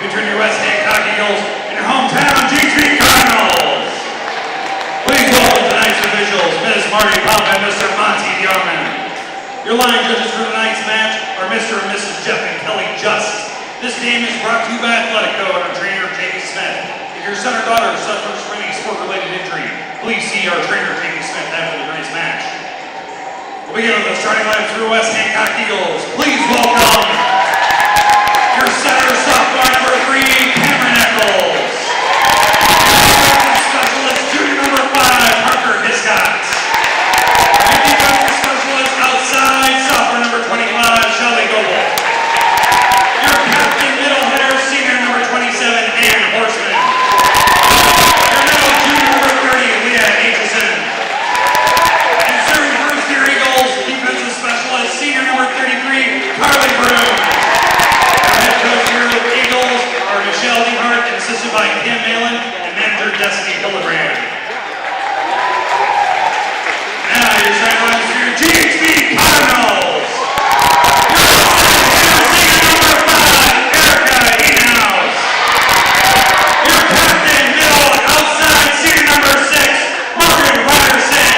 featuring your West Hancock Eagles and your hometown GHV Cardinals. Please welcome tonight's officials, Ms. Marty Pump and Mr. Monty Bjorman. Your line judges for tonight's match are Mr. and Mrs. Jeff and Kelly Just. This game is brought to you by Athletico and our trainer, Jamie Smith. If your son or daughter suffers from any sport-related injury, please see our trainer, Jamie Smith, after tonight's match. We'll begin with the starting lineup for the West Hancock Eagles. Please welcome your center sophomore number 3, Cameron Eccles. Your specialist, junior number 5, Parker Hiscott. Your defensive specialist outside, sophomore number 25, Shelly Goble. Your captain, middle hitter, senior number 27, Ann Horseman. Your middle junior number 30, Leah Aitchison. And serving first year Eagles, defensive specialist, senior number 33, Carly Broom. Head coach here with Eagles are Michelle DeHart, assisted by Kim Malin and manager Destiny Hildebrand. Now your starting lineup for your GHV Cardinals. Your senior number 5, Erica Edenhouse. Your captain, middle, outside, senior number 6, Morgan Ryerson.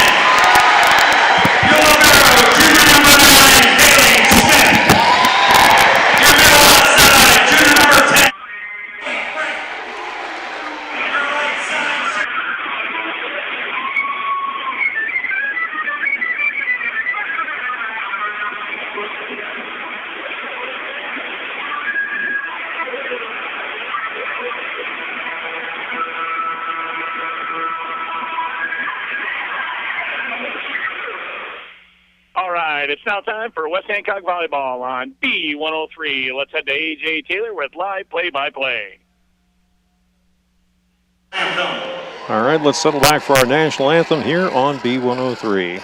Your libero, junior number 9, Haley Smith. Your middle outside, junior number 10. Your right side, All right, it's now time for West Hancock Volleyball on B103. Let's head to A.J. Taylor with live play-by-play. All right, let's settle back for our national anthem here on B103.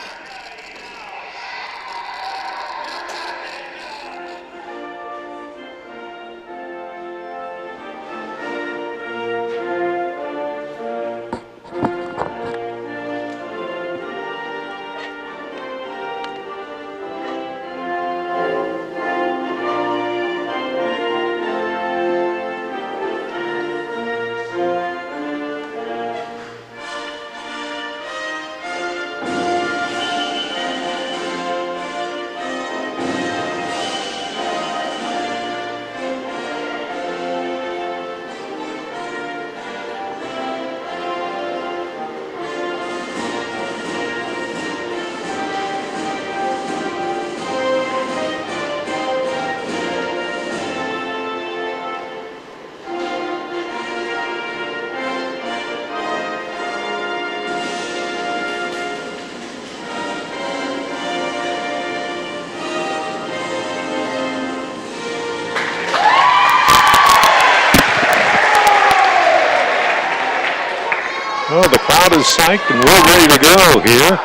crowd is psyched, and we're ready to go here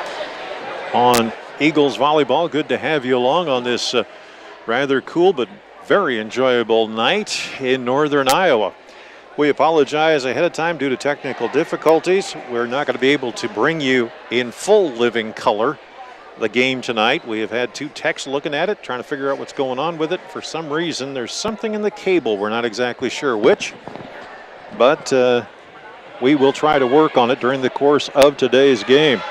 on Eagles Volleyball. Good to have you along on this rather cool but very enjoyable night in northern Iowa. We apologize ahead of time due to technical difficulties. We're not going to be able to bring you in full living color the game tonight. We have had two techs looking at it, trying to figure out what's going on with it. For some reason, there's something in the cable. We're not exactly sure which, but we will try to work on it during the course of today's game.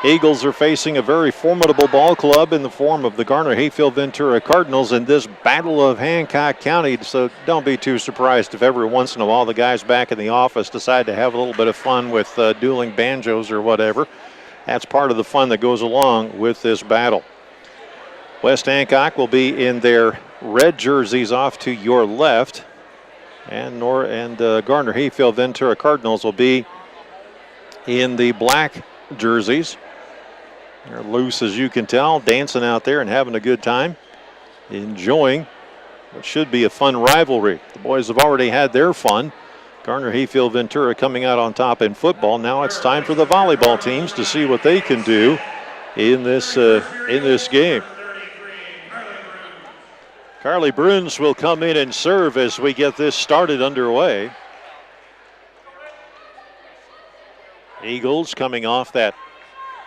Eagles are facing a very formidable ball club in the form of the Garner-Hayfield Ventura Cardinals in this Battle of Hancock County, so don't be too surprised if every once in a while the guys back in the office decide to have a little bit of fun with dueling banjos or whatever. That's part of the fun that goes along with this battle. West Hancock will be in their red jerseys off to your left, and Garner-Hayfield Ventura Cardinals will be in the black jerseys. They're loose, as you can tell, dancing out there and having a good time, enjoying what should be a fun rivalry. The boys have already had their fun. Garner-Hayfield Ventura coming out on top in football. Now it's time for the volleyball teams to see what they can do in this game. Carly Bruns will come in and serve as we get this started underway. Eagles coming off that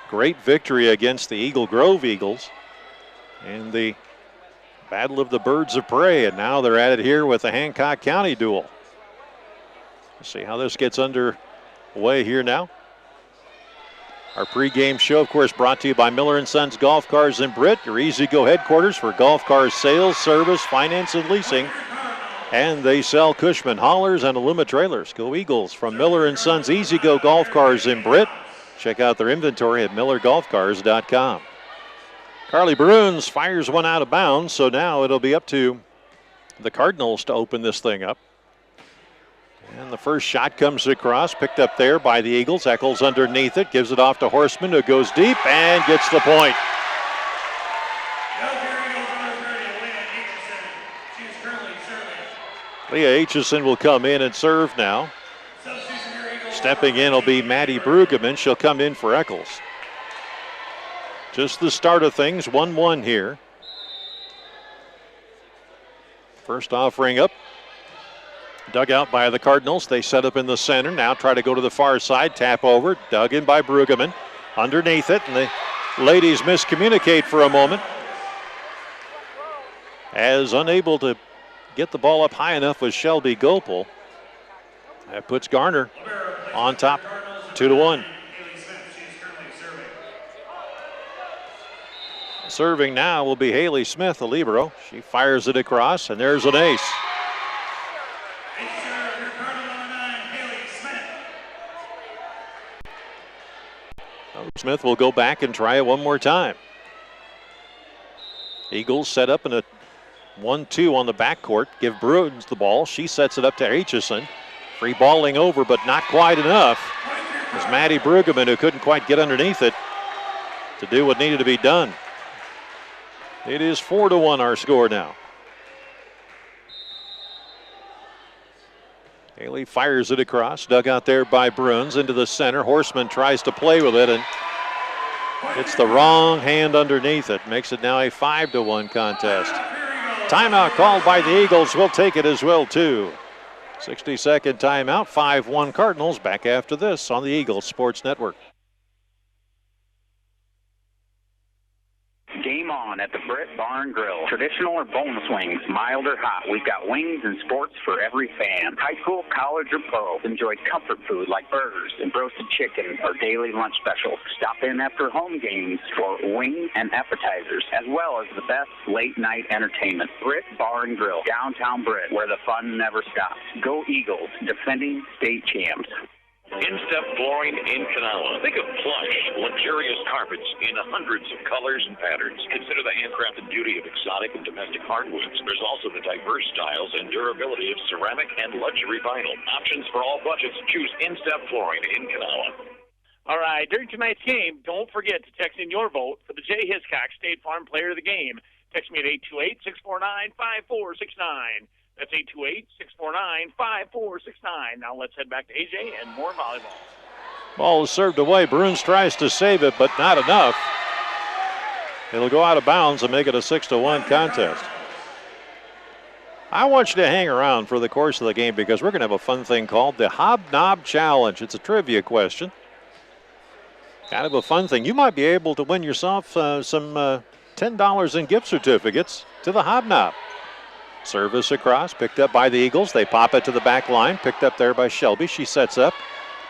great victory against the Eagle Grove Eagles in the Battle of the Birds of Prey, and now they're at it here with the Hancock County duel. Let's see how this gets underway here now. Our pregame show, of course, brought to you by Miller & Sons Golf Cars in Britt, your easy-go headquarters for golf car sales, service, finance, and leasing. And they sell Cushman haulers and Aluma trailers. Go Eagles from Miller & Sons Easy-Go Golf Cars in Britt. Check out their inventory at millergolfcars.com. Carly Bruns fires one out of bounds, so now it'll be up to the Cardinals to open this thing up. And the first shot comes across, picked up there by the Eagles. Eccles underneath it, gives it off to Horseman, who goes deep and gets the point. Leah Aitchison will come in and serve now. Stepping in will be Maddie Brueggemann. She'll come in for Eccles. Just the start of things, 1-1 here. First offering up. Dug out by the Cardinals. They set up in the center. Now try to go to the far side. Tap over. Dug in by Brueggemann. Underneath it. And the ladies miscommunicate for a moment. As unable to get the ball up high enough was Shelby Gopel. That puts Garner on top, 2-1. Serving now will be Haley Smith, the libero. She fires it across, and there's an ace. Smith will go back and try it one more time. Eagles set up in a 1-2 on the backcourt. Give Bruins the ball. She sets it up to Aitchison. Free balling over, but not quite enough. It was Maddie Brueggemann who couldn't quite get underneath it to do what needed to be done. It is 4-1 our score now. Haley fires it across, dug out there by Bruns into the center. Horseman tries to play with it and it's the wrong hand underneath it. Makes it now a 5-1 contest. Timeout called by the Eagles. We'll take it as well too. 60-second timeout, 5-1 Cardinals. Back after this on the Eagles Sports Network. Game on at the Britt Bar and Grill. Traditional or boneless wings, mild or hot. We've got wings and sports for every fan. High school, college, or pro. Enjoy comfort food like burgers and roasted chicken or daily lunch specials. Stop in after home games for wings and appetizers, as well as the best late night entertainment. Britt Bar and Grill, downtown Britt, where the fun never stops. Go Eagles, defending state champs. In-step flooring in Kanawha. Think of plush, luxurious carpets in hundreds of colors and patterns. Consider the handcrafted beauty of exotic and domestic hardwoods. There's also the diverse styles and durability of ceramic and luxury vinyl. Options for all budgets. Choose In-step flooring in Kanawha. All right, during tonight's game, don't forget to text in your vote for the Jay Hiscock State Farm Player of the Game. Text me at 828-649-5469. That's 828-649-5469. Now let's head back to AJ and more volleyball. Ball is served away. Bruins tries to save it, but not enough. It'll go out of bounds and make it a 6-1 contest. I want you to hang around for the course of the game because we're going to have a fun thing called the Hobnob Challenge. It's a trivia question. Kind of a fun thing. You might be able to win yourself some $10 in gift certificates to the Hobnob. Service across, picked up by the Eagles. They pop it to the back line, picked up there by Shelby. She sets up.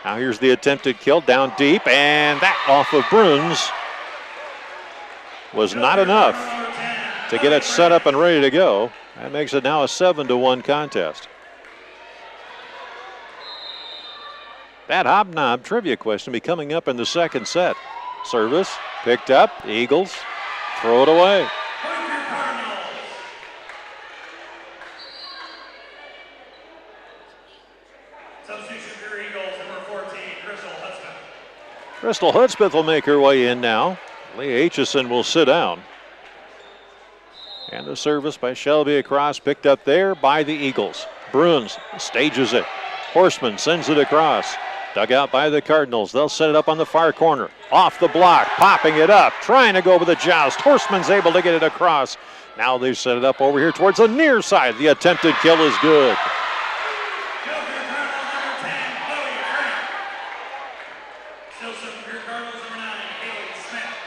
Now here's the attempted kill down deep, and that off of Bruns was not enough to get it set up and ready to go. That makes it now a 7-1 contest. That Hobnob trivia question will be coming up in the second set. Service, picked up, Eagles, throw it away. Substitution for Eagles, number 14, Crystal Hudspeth. Crystal Hudspeth will make her way in now. Lee Aitchison will sit down. And the service by Shelby across, picked up there by the Eagles. Bruins stages it. Horseman sends it across. Dug out by the Cardinals. They'll set it up on the far corner. Off the block, popping it up, trying to go with a joust. Horseman's able to get it across. Now they set it up over here towards the near side. The attempted kill is good.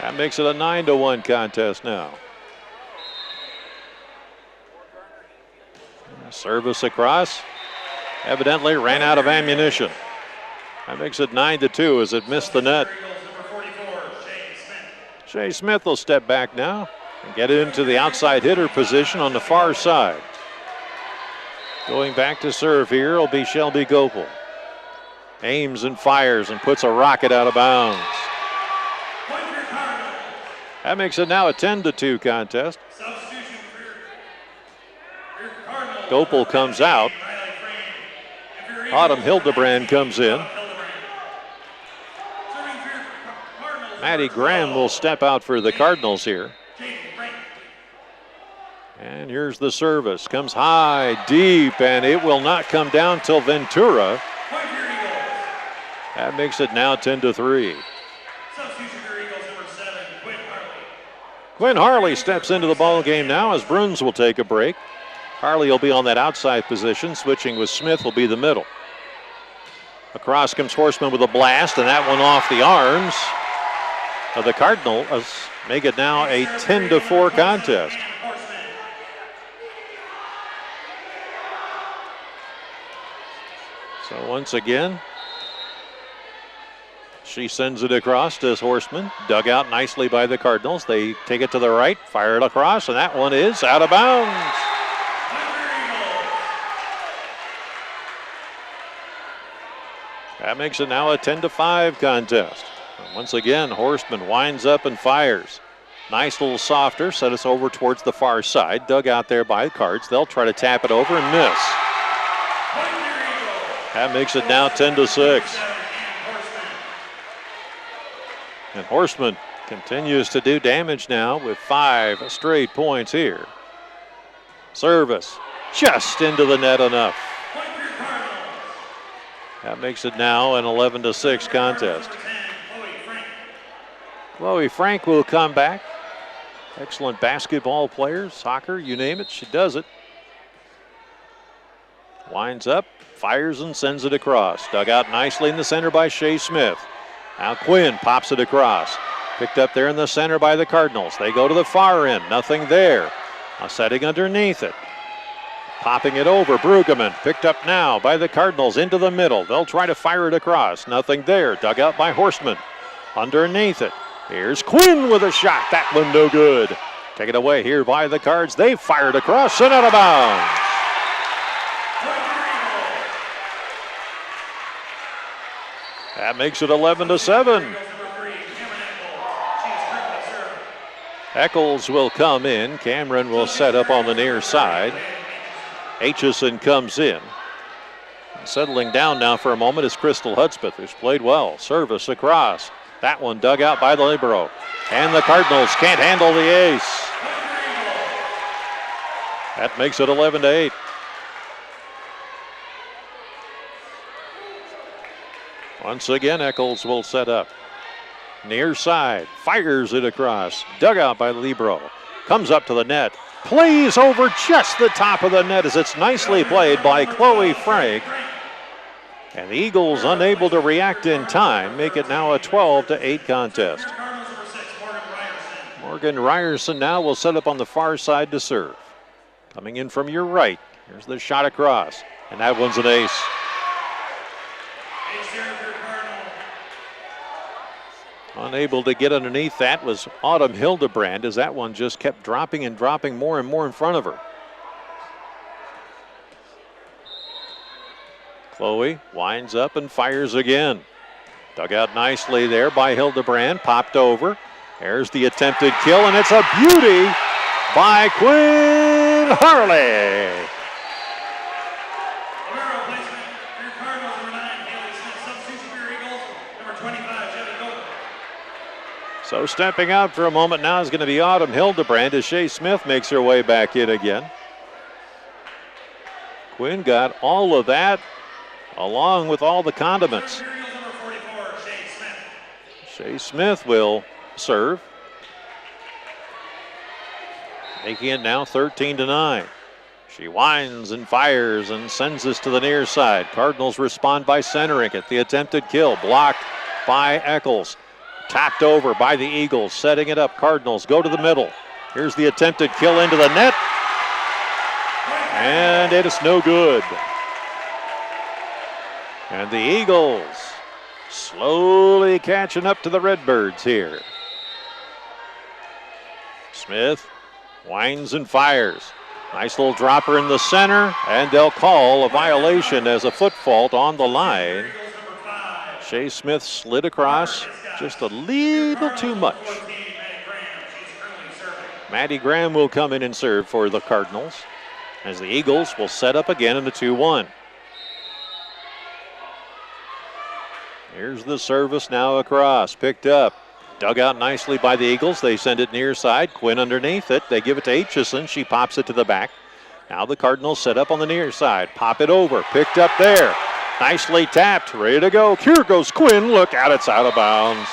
That makes it a 9-1 contest now. Service across. Evidently ran out of ammunition. That makes it 9-2 as it missed the net. Shea Smith will step back now and get into the outside hitter position on the far side. Going back to serve here will be Shelby Gopel. Aims and fires and puts a rocket out of bounds. That makes it now a 10-2 contest. Gopel comes out. Autumn Hildebrand comes in. Maddie Graham will step out for the Cardinals here. And here's the service. Comes high, deep, and it will not come down till Ventura. That makes it now 10-3. Quinn Harley steps into the ball game now as Bruns will take a break. Harley will be on that outside position. Switching with Smith will be the middle. Across comes Horseman with a blast, and that one off the arms of the Cardinals. Make it now a 10-4 contest. So once again, she sends it across to Horseman. Dug out nicely by the Cardinals. They take it to the right, fire it across, and that one is out of bounds. That makes it now a 10-5 contest. And once again, Horseman winds up and fires. Nice little softer, set us over towards the far side. Dug out there by the Cards. They'll try to tap it over and miss. That makes it now 10-6. And Horseman continues to do damage now with 5 straight points here. Service just into the net enough. That makes it now an 11-6 contest. Chloe Frank will come back. Excellent basketball player, soccer, you name it, she does it. Winds up, fires and sends it across. Dug out nicely in the center by Shea Smith. Now Quinn pops it across. Picked up there in the center by the Cardinals. They go to the far end, nothing there. Now setting underneath it. Popping it over, Brueggemann picked up now by the Cardinals into the middle. They'll try to fire it across, nothing there. Dug out by Horseman. Underneath it. Here's Quinn with a shot, that one no good. Take it away here by the Cards. They fired across and out of bounds. That makes it 11-7. Eccles will come in. Cameron will set up on the near side. Aitchison comes in. Settling down now for a moment is Crystal Hudspeth, who's played well. Service across. That one dug out by the libero. And the Cardinals can't handle the ace. That makes it 11-8. Once again, Eccles will set up. Near side, fires it across. Dug out by Libro. Comes up to the net. Plays over just the top of the net as it's nicely played by Chloe Frank. And the Eagles, unable to react in time, make it now a 12-8 contest. Morgan Ryerson now will set up on the far side to serve. Coming in from your right. Here's the shot across. And that one's an ace. Unable to get underneath that was Autumn Hildebrand as that one just kept dropping and dropping more and more in front of her. Chloe winds up and fires again. Dug out nicely there by Hildebrand, popped over. There's the attempted kill, and it's a beauty by Quinn Harley. So stepping out for a moment now is going to be Autumn Hildebrand as Shea Smith makes her way back in again. Quinn got all of that along with all the condiments. Shea Smith will serve. Making it now 13-9. She winds and fires and sends this to the near side. Cardinals respond by centering it. The attempted kill blocked by Eccles. Tapped over by the Eagles, setting it up. Cardinals go to the middle. Here's the attempted kill into the net. And it is no good. And the Eagles slowly catching up to the Redbirds here. Smith winds and fires. Nice little dropper in the center, and they'll call a violation as a foot fault on the line. Shea Smith slid across just a little too much. Maddie Graham will come in and serve for the Cardinals as the Eagles will set up again in the 2-1. Here's the service now across, picked up. Dug out nicely by the Eagles. They send it near side. Quinn underneath it. They give it to Aitchison. She pops it to the back. Now the Cardinals set up on the near side. Pop it over. Picked up there. Nicely tapped. Ready to go. Here goes Quinn. Look out. It's out of bounds.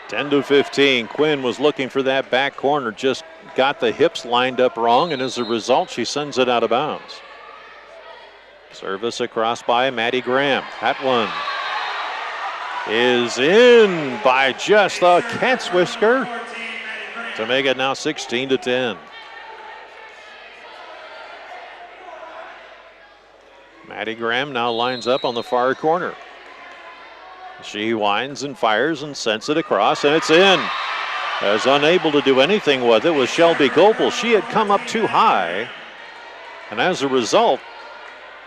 Ten to 15. Quinn was looking for that back corner. Just got the hips lined up wrong. And as a result, she sends it out of bounds. Service across by Maddie Graham. That one is in by just a cat's whisker to make it now 16-10. Maddie Graham now lines up on the far corner. She winds and fires and sends it across, and it's in. As unable to do anything with it was Shelby Gopel. She had come up too high, and as a result,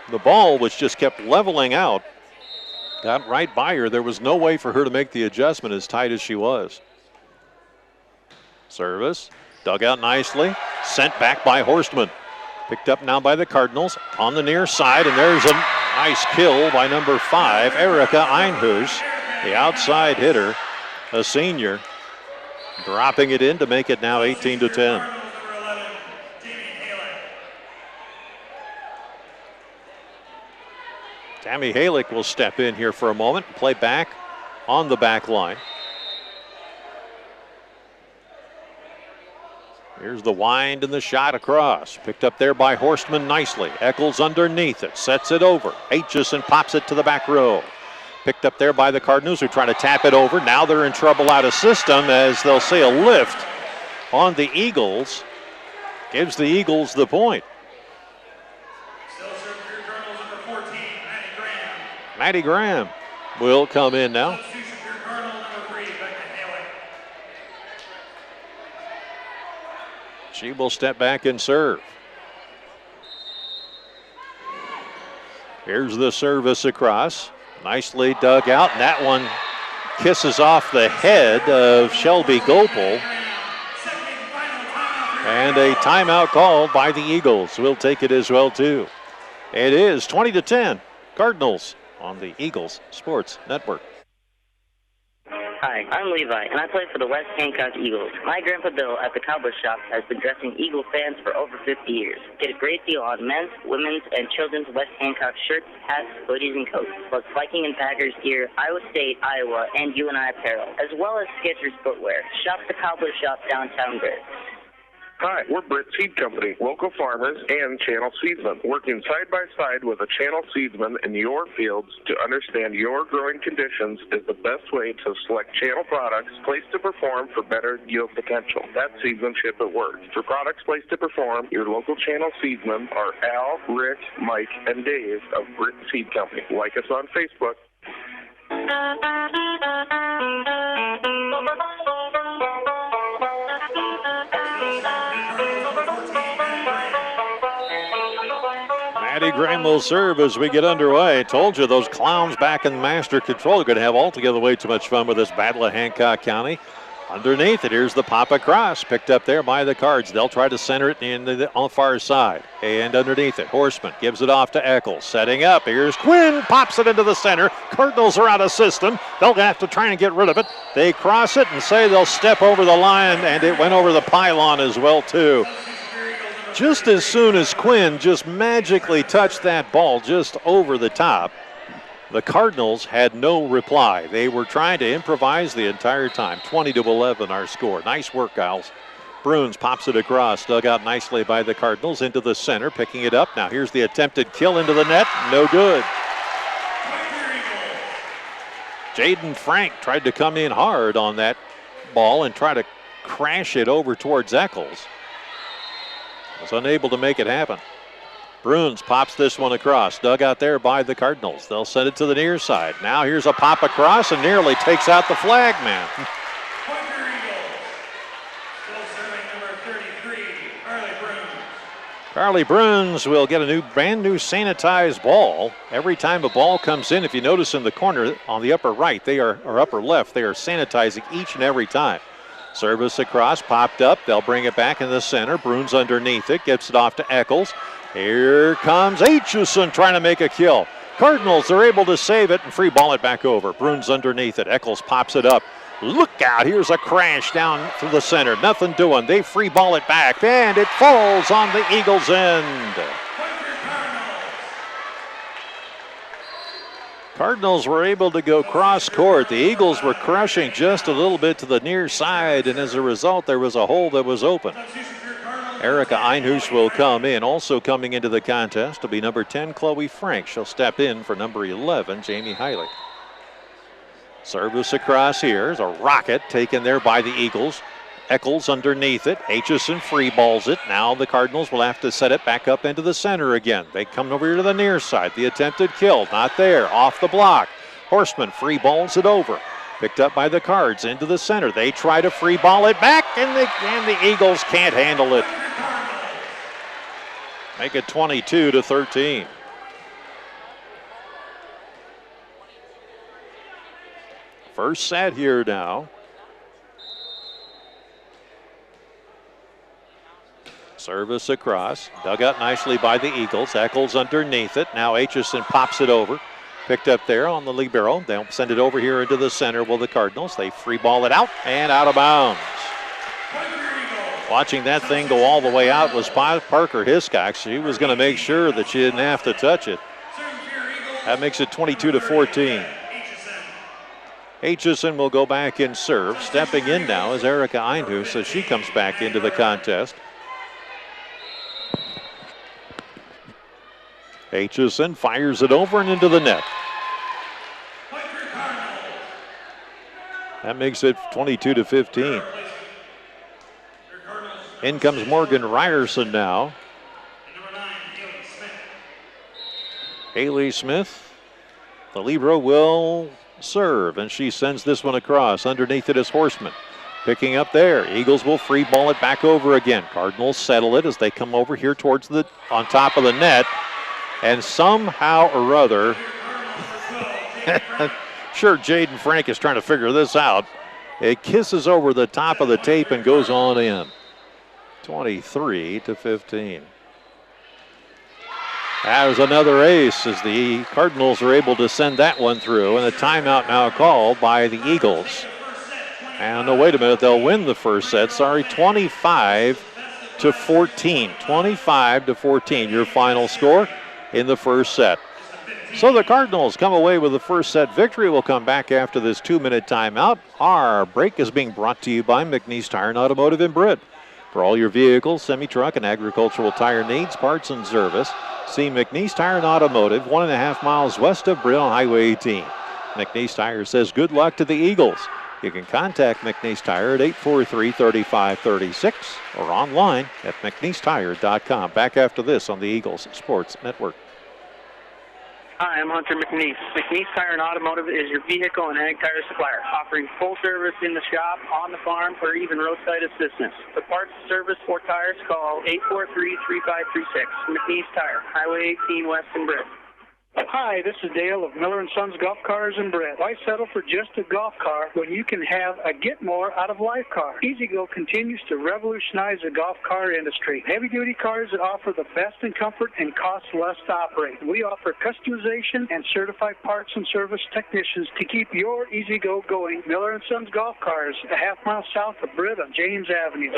the ball, which just kept leveling out, got right by her. There was no way for her to make the adjustment as tight as she was. Service, dug out nicely, sent back by Horstman. Picked up now by the Cardinals on the near side, and there's a nice kill by number 5, Erica Einhus, the outside hitter, a senior, dropping it in to make it now 18-10. Tammy Halick will step in here for a moment and play back on the back line. Here's the wind and the shot across. Picked up there by Horstman nicely. Eccles underneath it, sets it over. Aitchison pops it to the back row. Picked up there by the Cardinals who try to tap it over. Now they're in trouble out of system as they'll say a lift on the Eagles. Gives the Eagles the point. Maddie Graham will come in now. She will step back and serve. Here's the service across. Nicely dug out, and that one kisses off the head of Shelby Gopel. And a timeout called by the Eagles. We'll take it as well, too. It is 20-10. Cardinals on the Eagles Sports Network. Hi, I'm Levi, and I play for the West Hancock Eagles. My Grandpa Bill at the Cowboy Shop has been dressing Eagle fans for over 50 years. Get a great deal on men's, women's, and children's West Hancock shirts, hats, hoodies, and coats, plus Viking and Packers gear, Iowa State, Iowa, and UNI apparel, as well as Skechers footwear. Shop the Cowboy Shop downtown Grid. Hi, we're Britt Seed Company, local farmers and channel seedsmen, working side by side with a channel seedsman in your fields to understand your growing conditions is the best way to select channel products placed to perform for better yield potential. That's seedsmanship at work. For products placed to perform, your local channel seedsmen are Al, Rick, Mike, and Dave of Britt Seed Company. Like us on Facebook. Maddie Graham will serve as we get underway. Told you those clowns back in master control are going to have altogether way too much fun with this Battle of Hancock County. Underneath it, here's the pop across, picked up there by the Cards. They'll try to center it on the far side. And underneath it, Horseman gives it off to Eccles. Setting up, here's Quinn, pops it into the center. Cardinals are out of system. They'll have to try and get rid of it. They cross it and say they'll step over the line, and it went over the pylon as well, too. Just as soon as Quinn just magically touched that ball just over the top, the Cardinals had no reply. They were trying to improvise the entire time. 20-11 our score. Nice work, Giles. Bruins pops it across, dug out nicely by the Cardinals into the center, picking it up. Now here's the attempted kill into the net. No good. Jaden Frank tried to come in hard on that ball and try to crash it over towards Eccles. Was unable to make it happen. Bruins pops this one across, dug out there by the Cardinals. They'll send it to the near side. Now here's a pop across and nearly takes out the flag man. Carly Bruins will get a brand new sanitized ball. Every time a ball comes in, if you notice in the corner on the upper right, or upper left, they are sanitizing each and every time. Service across, popped up. They'll bring it back in the center. Bruins underneath it, gets it off to Eccles. Here comes Aitchison trying to make a kill. Cardinals are able to save it and free ball it back over. Bruins underneath it. Eccles pops it up. Look out, here's a crash down through the center. Nothing doing. They free ball it back, and it falls on the Eagles' end. Cardinals were able to go cross court. The Eagles were crushing just a little bit to the near side, and as a result, there was a hole that was open. Erica Einhusch will come in. Also coming into the contest will be number 10, Chloe Frank. She'll step in for number 11, Jamie Heilig. Service across here is a rocket taken there by the Eagles. Eccles underneath it. Aitchison free balls it. Now the Cardinals will have to set it back up into the center again. They come over here to the near side. The attempted kill, not there. Off the block. Horseman free balls it over. Picked up by the Cards into the center. They try to free ball it back, and the Eagles can't handle it. Make it 22-13. First set here now. Service across, dug out nicely by the Eagles. Eccles underneath it. Now Aitchison pops it over. Picked up there on the libero. They'll send it over here into the center with the Cardinals. They free ball it out and out of bounds. Watching that thing go all the way out was Parker Hiscox. She was going to make sure that she didn't have to touch it. That makes it 22-14. Aitchison will go back and serve. Stepping in now is Erica Einhusch as she comes back into the contest. Aitchison fires it over and into the net. That makes it 22-15. In comes Morgan Ryerson now. Haley Smith, the libero, will serve, and she sends this one across. Underneath it is Horseman. Picking up there. Eagles will free ball it back over again. Cardinals settle it as they come over here towards on top of the net. And somehow or other, sure, Jaden Frank is trying to figure this out. It kisses over the top of the tape and goes on in. 23-15. That was another ace as the Cardinals are able to send that one through, and a timeout now called by the Eagles. And no, wait a minute, they'll win the first set. Sorry, 25-14. 25-14, your final score in the first set. So the Cardinals come away with the first set victory. We'll come back after this 2-minute timeout. Our break is being brought to you by McNeese Tire and Automotive in Britt. For all your vehicles, semi-truck, and agricultural tire needs, parts, and service, see McNeese Tire and Automotive 1.5 miles west of Britt on Highway 18. McNeese Tire says good luck to the Eagles. You can contact McNeese Tire at 843-3536 or online at McNeeseTire.com. Back after this on the Eagles Sports Network. Hi, I'm Hunter McNeese. McNeese Tire and Automotive is your vehicle and ag tire supplier, offering full service in the shop, on the farm, or even roadside assistance. For parts, service, or tires, call 843-3536. McNeese Tire, Highway 18 West in Britt. Hi, this is Dale of Miller & Sons Golf Cars in Britt. Why settle for just a golf car when you can have a get more out of life car? E-Z-GO continues to revolutionize the golf car industry. Heavy-duty cars that offer the best in comfort and cost less to operate. We offer customization and certified parts and service technicians to keep your E-Z-GO going. Miller & Sons Golf Cars, a half-mile south of Britt on James Avenue.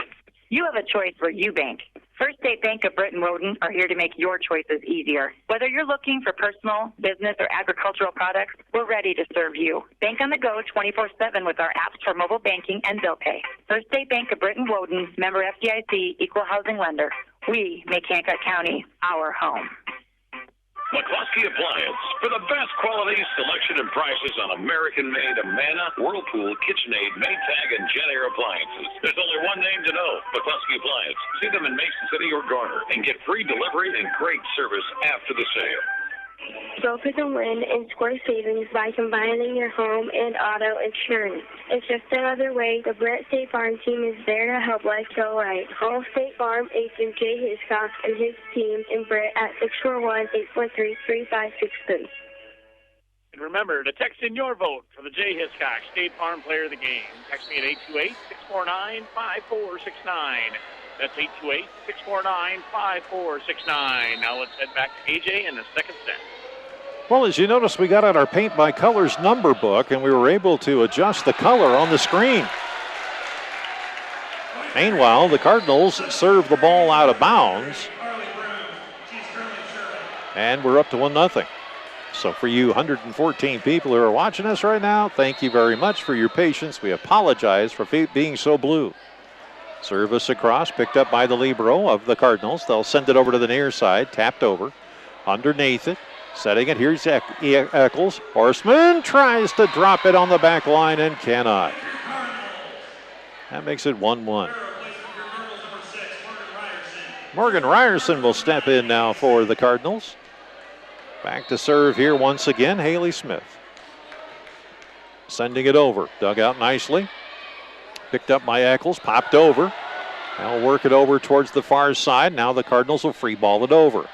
You have a choice for UBank. First State Bank of Britt and Woden are here to make your choices easier. Whether you're looking for personal, business, or agricultural products, we're ready to serve you. Bank on the go 24/7 with our apps for mobile banking and bill pay. First State Bank of Britt and Woden, member FDIC, equal housing lender. We make Hancock County our home. McCluskey Appliance. For the best quality, selection, and prices on American-made Amana, Whirlpool, KitchenAid, Maytag, and Jet Air appliances. There's only one name to know, McCluskey Appliance. See them in Mason City or Garner and get free delivery and great service after the sale. Go for the win and score savings by combining your home and auto insurance. It's just another way the Brett State Farm team is there to help life go right. Call State Farm agent Jay Hiscock and his team in Brett at 641-843-3563. And remember to text in your vote for the Jay Hiscock State Farm Player of the Game. Text me at 828-649-5469. That's 828-649-5469. Now let's head back to AJ in the second set. Well, as you notice, we got out our Paint by Colors number book, and we were able to adjust the color on the screen. Meanwhile, the Cardinals serve the ball out of bounds, and we're up to 1-0. So for you 114 people who are watching us right now, thank you very much for your patience. We apologize for being so blue. Service across, picked up by the libero of the Cardinals. They'll send it over to the near side, tapped over. Underneath it, setting it, here's Eccles. Horseman tries to drop it on the back line and cannot. That makes it 1-1. Morgan Ryerson will step in now for the Cardinals. Back to serve here once again, Haley Smith. Sending it over, dug out nicely. Picked up by Eccles, popped over. They'll work it over towards the far side. Now the Cardinals will free ball it over.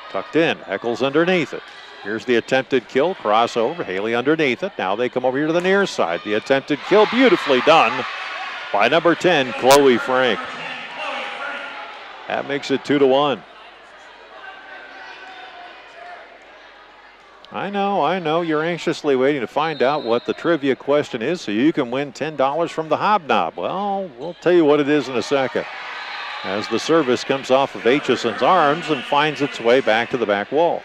Tucked in, Eccles underneath it. Here's the attempted kill, crossover, Haley underneath it. Now they come over here to the near side. The attempted kill, beautifully done by number 10, Chloe Frank. That makes it 2-1. I know. You're anxiously waiting to find out what the trivia question is so you can win $10 from the Hobnob. Well, we'll tell you what it is in a second. As the service comes off of Aitchison's arms and finds its way back to the back wall.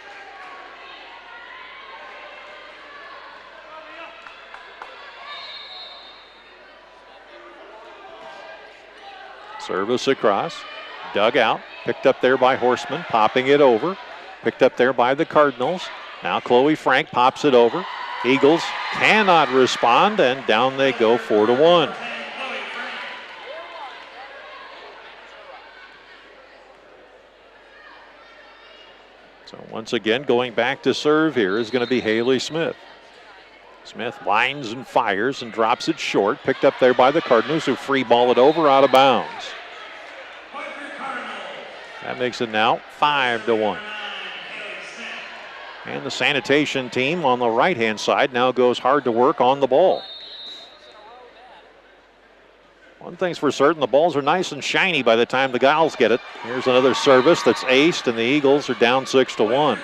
Service across, dug out, picked up there by Horseman, popping it over. Picked up there by the Cardinals. Now Chloe Frank pops it over. Eagles cannot respond, and down they go 4-1. So once again, going back to serve here is going to be Haley Smith. Smith winds and fires and drops it short. Picked up there by the Cardinals, who free ball it over out of bounds. That makes it now 5-1. And the sanitation team on the right-hand side now goes hard to work on the ball. One thing's for certain, the balls are nice and shiny by the time the Gals get it. Here's another service that's aced, and the Eagles are down 6-1.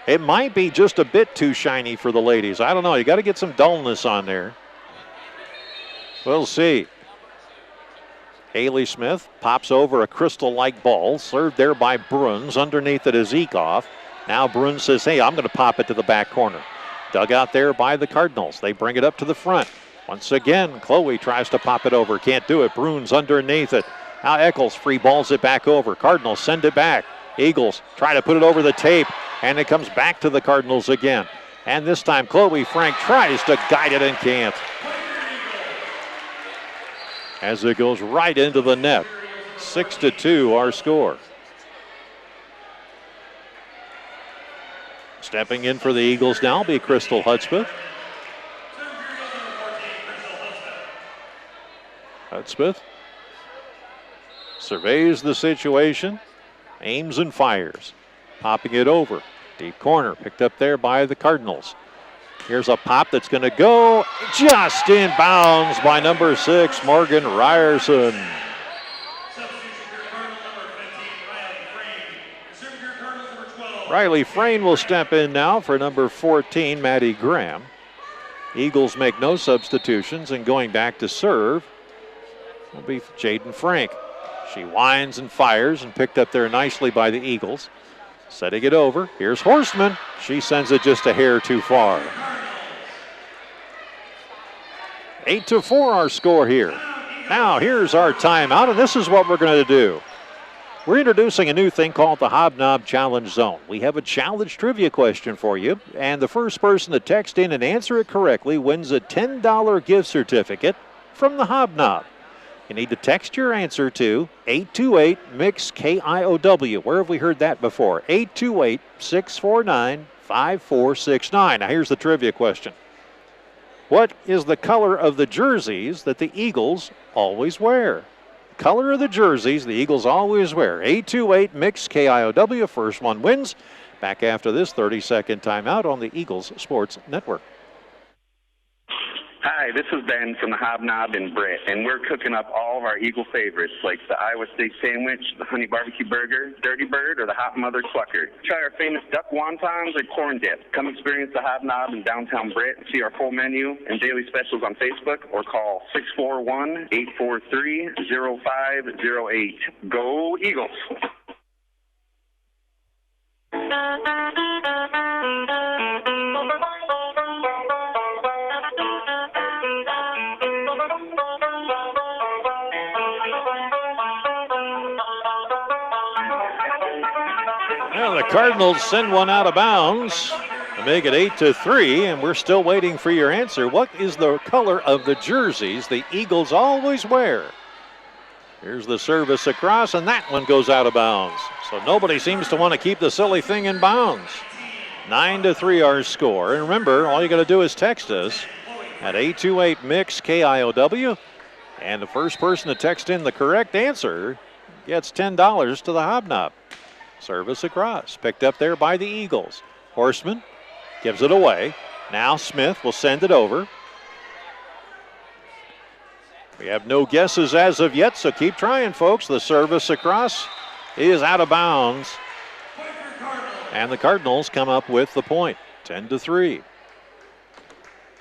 It might be just a bit too shiny for the ladies. I don't know. You got to get some dullness on there. We'll see. Haley Smith pops over a crystal-like ball, served there by Bruns. Underneath it is Ekoff. Now Bruns says, hey, I'm going to pop it to the back corner. Dug out there by the Cardinals. They bring it up to the front. Once again, Chloe tries to pop it over. Can't do it. Bruns underneath it. Now Eccles free balls it back over. Cardinals send it back. Eagles try to put it over the tape, and it comes back to the Cardinals again. And this time, Chloe Frank tries to guide it and can't. As it goes right into the net. 6-2 our score. Stepping in for the Eagles now will be Crystal Hudspeth. Hudspeth surveys the situation, aims and fires. Popping it over. Deep corner, picked up there by the Cardinals. Here's a pop that's going to go just in bounds by number 6, Morgan Ryerson. Riley Frayne will step in now for number 14, Maddie Graham. Eagles make no substitutions, and going back to serve will be Jaden Frank. She winds and fires and picked up there nicely by the Eagles. Setting it over. Here's Horstman. She sends it just a hair too far. 8-4 our score here. Now here's our timeout, and this is what we're going to do. We're introducing a new thing called the Hobnob Challenge Zone. We have a challenge trivia question for you, and the first person to text in and answer it correctly wins a $10 gift certificate from the Hobnob. You need to text your answer to 828-MIX-KIOW. Where have we heard that before? 828-649-5469. Now here's the trivia question. What is the color of the jerseys that the Eagles always wear? Color of the jerseys the Eagles always wear. 828-MIX-KIOW. First one wins. Back after this 30-second timeout on the Eagles Sports Network. Hi, this is Ben from the Hobnob in Britt, and we're cooking up all of our Eagle favorites like the Iowa Steak Sandwich, the Honey Barbecue Burger, Dirty Bird, or the Hot Mother Clucker. Try our famous duck wontons or corn dip. Come experience the Hobnob in downtown Britt, see our full menu and daily specials on Facebook, or call 641-843-0508. Go Eagles! Well, the Cardinals send one out of bounds to make it 8-3, and we're still waiting for your answer. What is the color of the jerseys the Eagles always wear? Here's the service across, and that one goes out of bounds. So nobody seems to want to keep the silly thing in bounds. 9-3 our score. And remember, all you got to do is text us at 828-MIX-KIOW, and the first person to text in the correct answer gets $10 to the Hobnob. Service across, picked up there by the Eagles. Horstman gives it away. Now Smith will send it over. We have no guesses as of yet, so keep trying, folks. The service across is out of bounds. And the Cardinals come up with the point, 10-3.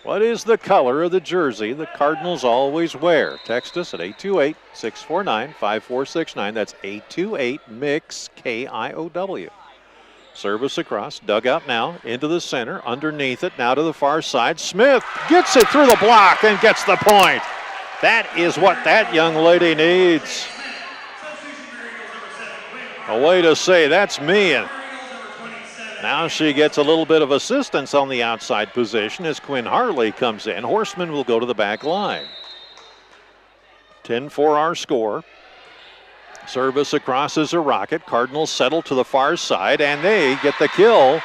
What is the color of the jersey the Cardinals always wear? Text us at 828-649-5469. That's 828-MIX-KIOW. Service across, dug out now, into the center, underneath it, now to the far side. Smith gets it through the block and gets the point. That is what that young lady needs. A way to say, that's me. And now she gets a little bit of assistance on the outside position as Quinn Harley comes in. Horstman will go to the back line. 10-4 our score. Service across is a rocket. Cardinals settle to the far side, and they get the kill,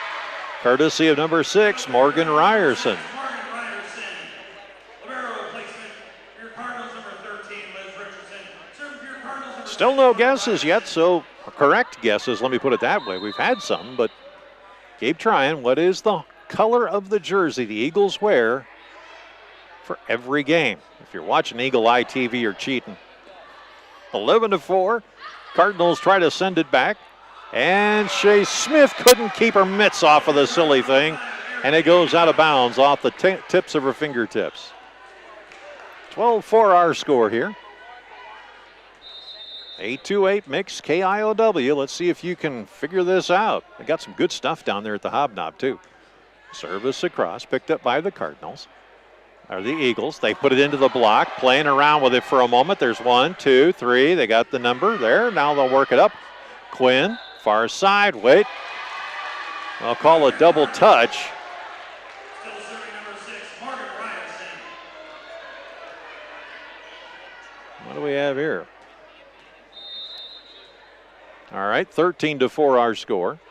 courtesy of number 6, Morgan Ryerson. Still no guesses yet, so correct guesses, let me put it that way. We've had some, but keep trying. What is the color of the jersey the Eagles wear for every game? If you're watching Eagle Eye TV, you're cheating. 11-4. Cardinals try to send it back. And Shea Smith couldn't keep her mitts off of the silly thing, and it goes out of bounds off the tips of her fingertips. 12-4 our score here. 828 mix KIOW. Let's see if you can figure this out. They got some good stuff down there at the Hobnob too. Service across, picked up by the Cardinals. Or the Eagles. They put it into the block, playing around with it for a moment. There's 1, 2, 3. They got the number there. Now they'll work it up. Quinn, far side, wait. I'll call a double touch. What do we have here? All right, 13-4 our score.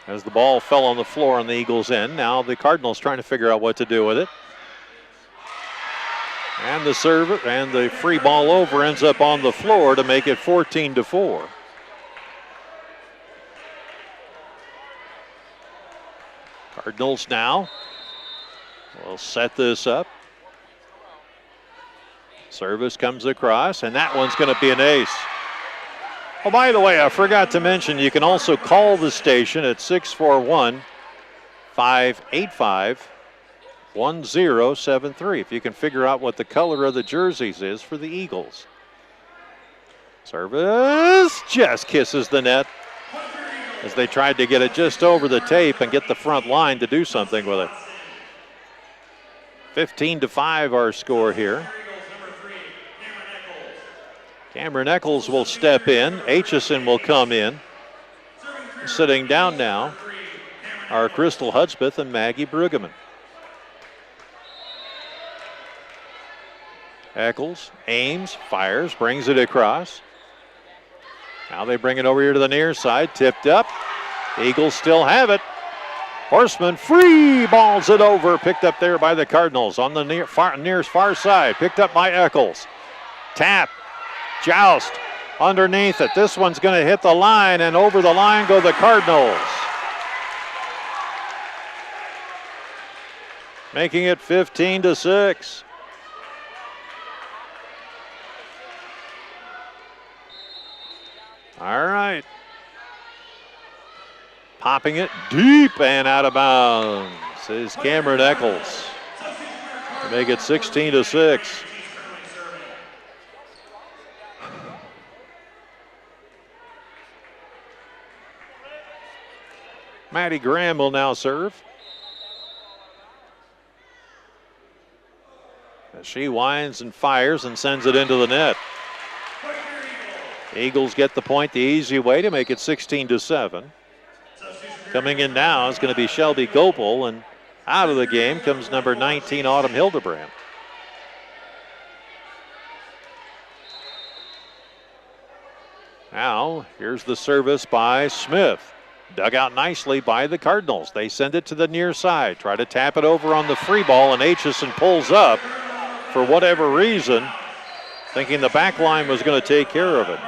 As the ball fell on the floor on the Eagles' end. Now the Cardinals trying to figure out what to do with it. And the serve and the free ball over ends up on the floor to make it 14-4. Cardinals now will set this up. Service comes across, and that one's going to be an ace. Oh, by the way, I forgot to mention, you can also call the station at 641-585-1073 if you can figure out what the color of the jerseys is for the Eagles. Service just kisses the net as they tried to get it just over the tape and get the front line to do something with it. 15-5 our score here. Cameron Eccles will step in. Aitchison will come in. Sitting down now are Crystal Hudspeth and Maggie Brueggemann. Eccles aims, fires, brings it across. Now they bring it over here to the near side, tipped up. Eagles still have it. Horseman free balls it over, picked up there by the Cardinals on the nearest far side, picked up by Eccles. Tap, joust underneath it. This one's going to hit the line, and over the line go the Cardinals. Making it 15-6. All right. Popping it deep and out of bounds is Cameron Eccles to make it 16-6. Maddie Graham will now serve. As she winds and fires and sends it into the net. Eagles get the point the easy way to make it 16-7. Coming in now is going to be Shelby Gopel, and out of the game comes number 19, Autumn Hildebrand. Now, here's the service by Smith. Dug out nicely by the Cardinals. They send it to the near side. Try to tap it over on the free ball, and Aitchison pulls up for whatever reason, thinking the back line was going to take care of it.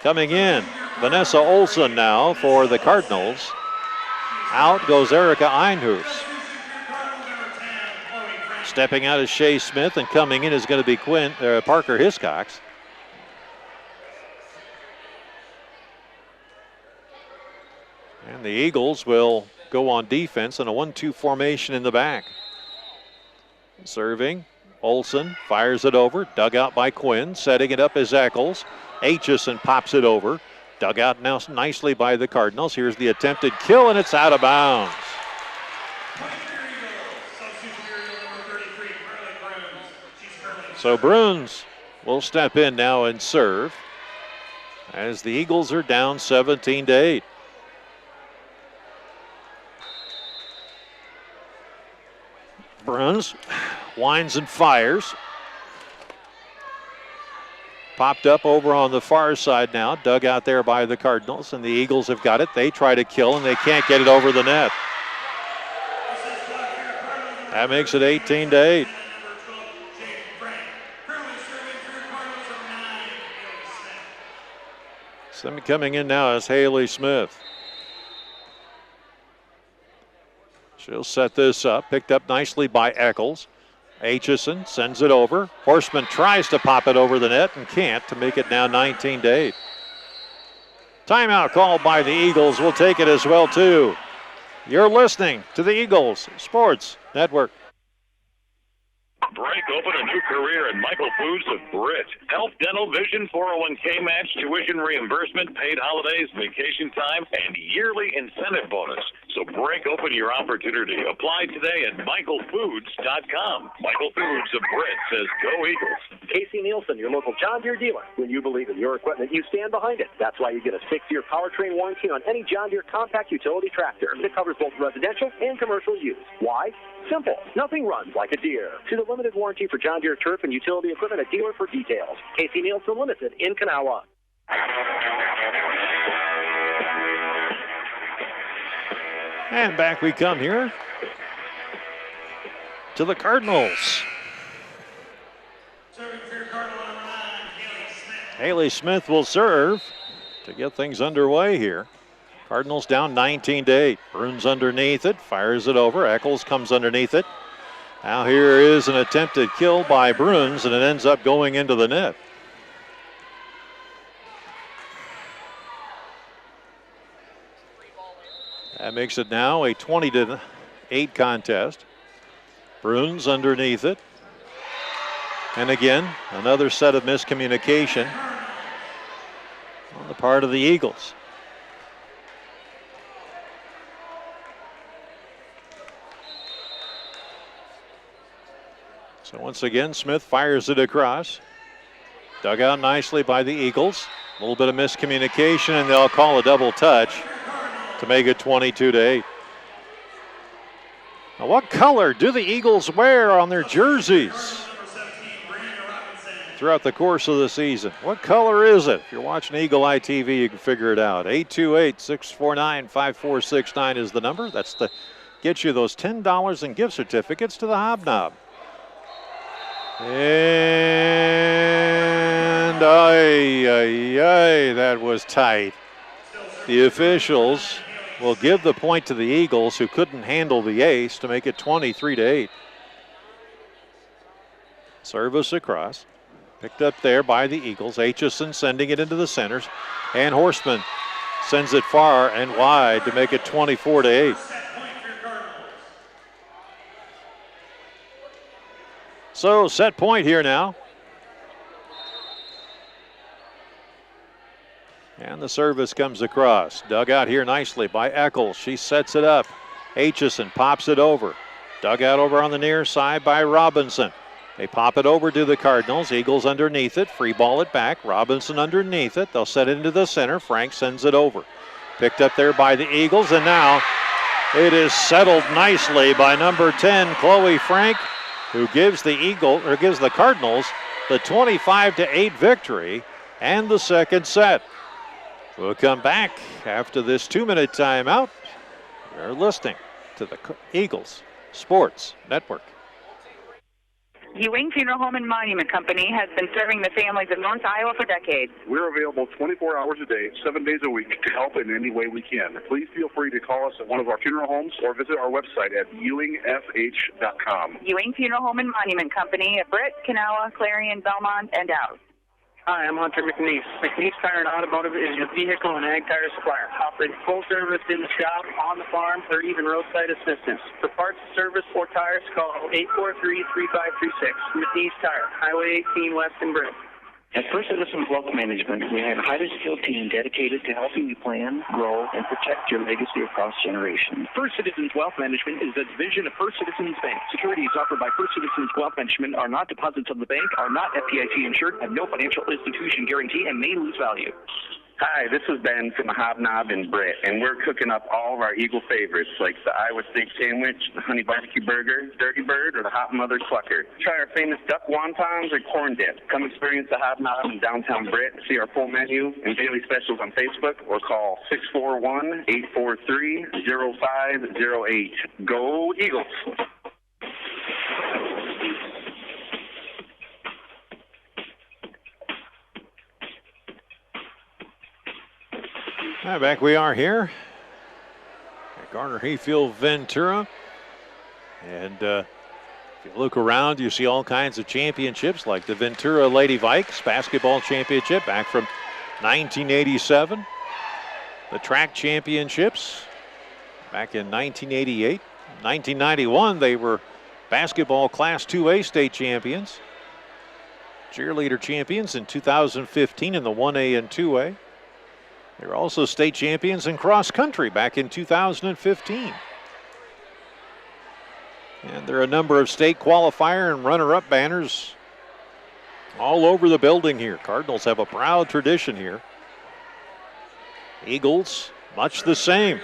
Coming in, Vanessa Olson now for the Cardinals. Out goes Erica Einhus. Stepping out is Shea Smith, and coming in is going to be Parker Hiscox. And the Eagles will go on defense in a 1-2 formation in the back. Serving, Olson fires it over, dug out by Quinn, setting it up is Eccles. Aitchison pops it over, dug out now nicely by the Cardinals. Here's the attempted kill, and it's out of bounds. So Bruns will step in now and serve as the Eagles are down 17-8. Bruns winds and fires. Popped up over on the far side now, dug out there by the Cardinals, and the Eagles have got it. They try to kill, and they can't get it over the net. That makes it 18-8. Coming in now is Haley Smith. She'll set this up, picked up nicely by Eccles. Aitchison sends it over. Horseman tries to pop it over the net and can't to make it now 19-8. Timeout called by the Eagles. We'll take it as well, too. You're listening to the Eagles Sports Network. Break open a new career at Michael Foods of Britt. Health, dental, vision, 401k match, tuition reimbursement, paid holidays, vacation time, and yearly incentive bonus. So break open your opportunity. Apply today at michaelfoods.com. Michael Foods of Britt says go Eagles. Casey Nielsen, your local John Deere dealer. When you believe in your equipment, you stand behind it. That's why you get a 6-year powertrain warranty on any John Deere compact utility tractor. It covers both residential and commercial use. Why? Simple. Nothing runs like a Deere. See the limited warranty for John Deere turf and utility equipment at dealer for details. Casey Nielsen Limited in Kanawha. And back we come here to the Cardinals. Haley Smith will serve to get things underway here. Cardinals down 19-8. Bruns underneath it, fires it over. Eccles comes underneath it. Now here is an attempted kill by Bruns, and it ends up going into the net. That makes it now a 20-8 contest. Bruns underneath it. And again, another set of miscommunication on the part of the Eagles. So once again, Smith fires it across. Dug out nicely by the Eagles. A little bit of miscommunication, and they'll call a double touch to make it 22-8. Now, what color do the Eagles wear on their jerseys throughout the course of the season? What color is it? If you're watching Eagle Eye TV, you can figure it out. 828-649-5469 is the number. That's the get you those $10 in gift certificates to the Hobnob. And that was tight. The officials will give the point to the Eagles, who couldn't handle the ace, to make it 23-8. Service across. Picked up there by the Eagles. Aitchison sending it into the centers. And Horseman sends it far and wide to make it 24-8. So set point here now. And the service comes across. Dug out here nicely by Eccles. She sets it up. Aitchison pops it over. Dug out over on the near side by Robinson. They pop it over to the Cardinals. Eagles underneath it. Free ball it back. Robinson underneath it. They'll set it into the center. Frank sends it over. Picked up there by the Eagles. And now it is settled nicely by number 10, Chloe Frank, who gives the Cardinals the 25-8 victory and the second set. We'll come back after this 2-minute timeout. You're listening to the Eagles Sports Network. Ewing Funeral Home and Monument Company has been serving the families of North Iowa for decades. We're available 24 hours a day, 7 days a week to help in any way we can. Please feel free to call us at one of our funeral homes or visit our website at ewingfh.com. Ewing Funeral Home and Monument Company at Britt, Kanawha, Clarion, Belmont, and Dowd. Hi, I'm Hunter McNeese. McNeese Tire and Automotive is your vehicle and ag tire supplier, offering full service in the shop, on the farm, or even roadside assistance. For parts, service, or tires, call 843-3536. McNeese Tire, Highway 18 West in Britt. At First Citizens Wealth Management, we have a highly skilled team dedicated to helping you plan, grow, and protect your legacy across generations. First Citizens Wealth Management is a division of First Citizens Bank. Securities offered by First Citizens Wealth Management are not deposits of the bank, are not FDIC insured, have no financial institution guarantee, and may lose value. Hi, this is Ben from the Hobnob in Britt, and we're cooking up all of our Eagle favorites, like the Iowa steak sandwich, the honey barbecue burger, dirty bird, or the hot mother clucker. Try our famous duck wontons or corn dip. Come experience the Hobnob in downtown Britt. See our full menu and daily specials on Facebook, or call 641-843-0508. Go Eagles! All right, back we are here at Garner Hayfield Ventura. And if you look around, you see all kinds of championships, like the Ventura Lady Vikes basketball championship back from 1987. the track championships back in 1988. 1991, they were basketball Class 2A state champions. Cheerleader champions in 2015 in the 1A and 2A. They were also state champions in cross country back in 2015. And there are a number of state qualifier and runner-up banners all over the building here. Cardinals have a proud tradition here. Eagles, much the same.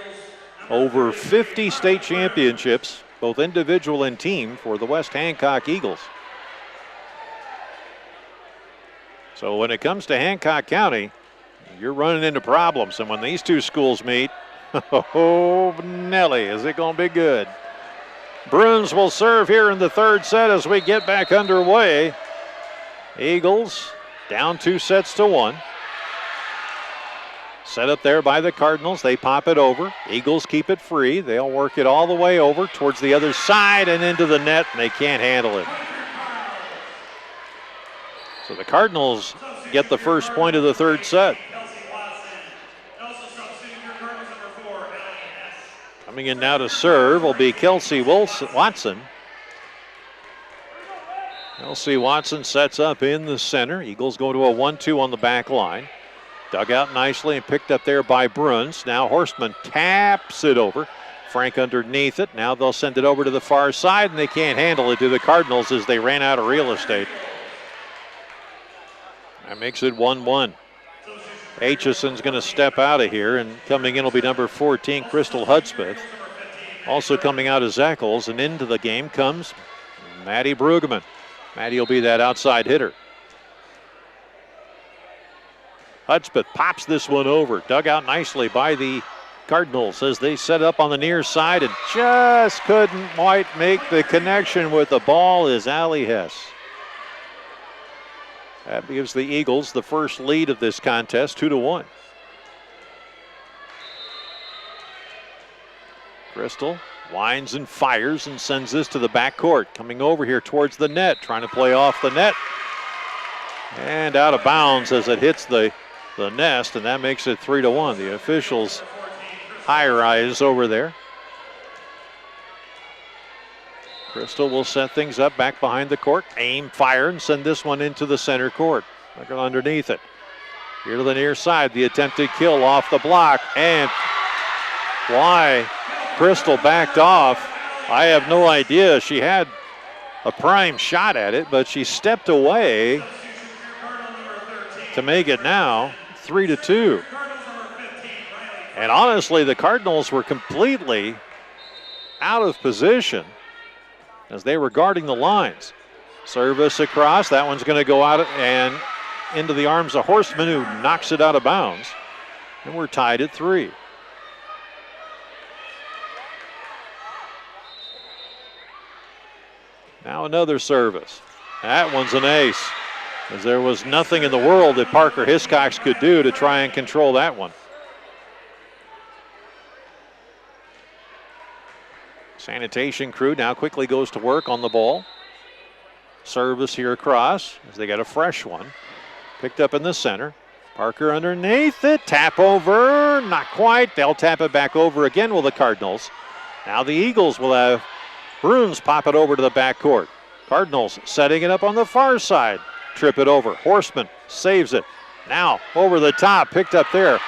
Over 50 state championships, both individual and team, for the West Hancock Eagles. So when it comes to Hancock County, you're running into problems. And when these two schools meet, oh, Nelly, is it going to be good? Bruins will serve here in the third set as we get back underway. Eagles down 2-1. Set up there by the Cardinals. They pop it over. Eagles keep it free. They'll work it all the way over towards the other side and into the net, and they can't handle it. So the Cardinals get the first point of the third set. Coming in now to serve will be Kelsey Watson. Kelsey Watson sets up in the center. Eagles go to a 1-2 on the back line. Dug out nicely and picked up there by Bruns. Now Horstman taps it over. Frank underneath it. Now they'll send it over to the far side, and they can't handle it to the Cardinals as they ran out of real estate. That makes it 1-1. Aitchison's going to step out of here, and coming in will be number 14, Crystal Hudspeth. Also coming out is Eccles, and into the game comes Maddie Brueggemann. Maddie will be that outside hitter. Hudspeth pops this one over. Dug out nicely by the Cardinals as they set up on the near side and just couldn't quite make the connection with the ball is Allie Hess. That gives the Eagles the first lead of this contest, 2-1. Crystal winds and fires and sends this to the backcourt. Coming over here towards the net, trying to play off the net. And out of bounds as it hits the nest, and that makes it 3-1. The officials high rise over there. Crystal will set things up back behind the court. Aim, fire, and send this one into the center court. Looking underneath it. Here to the near side, the attempted kill off the block, and why Crystal backed off, I have no idea. She had a prime shot at it, but she stepped away to make it now 3-2. And honestly, the Cardinals were completely out of position as they were guarding the lines. Service across, that one's going to go out and into the arms of Horstman, who knocks it out of bounds. And we're tied at 3. Now another service. That one's an ace, as there was nothing in the world that Parker Hiscox could do to try and control that one. Sanitation crew now quickly goes to work on the ball. Service here across as they got a fresh one. Picked up in the center. Parker underneath it. Tap over. Not quite. They'll tap it back over again with the Cardinals. Now the Eagles will have Bruns pop it over to the backcourt. Cardinals setting it up on the far side. Trip it over. Horstman saves it. Now over the top. Picked up there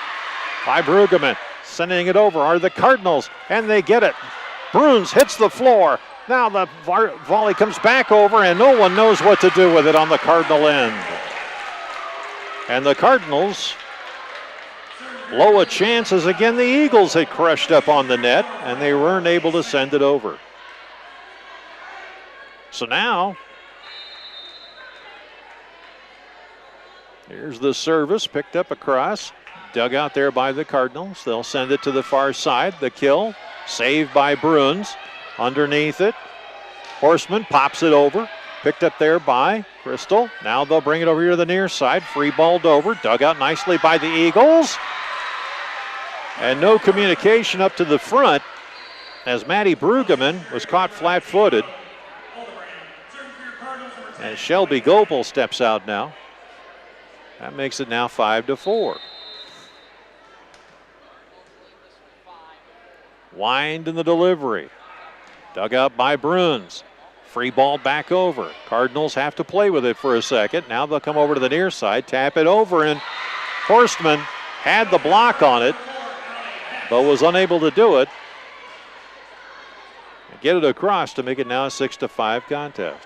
by Brueggemann. Sending it over are the Cardinals, and they get it. Bruns hits the floor. Now the volley comes back over, and no one knows what to do with it on the Cardinal end. And the Cardinals blow a chance as again the Eagles had crushed up on the net, and they weren't able to send it over. So now, here's the service picked up across. Dug out there by the Cardinals. They'll send it to the far side. The kill. Saved by Bruns. Underneath it. Horstman pops it over. Picked up there by Crystal. Now they'll bring it over here to the near side. Free balled over. Dug out nicely by the Eagles. And no communication up to the front as Maddie Brueggemann was caught flat-footed. And Shelby Gopel steps out now. That makes it now 5-4. Wind in the delivery. Dug out by Bruns. Free ball back over. Cardinals have to play with it for a second. Now they'll come over to the near side, tap it over, and Horstman had the block on it, but was unable to do it. And get it across to make it now a 6-5 contest.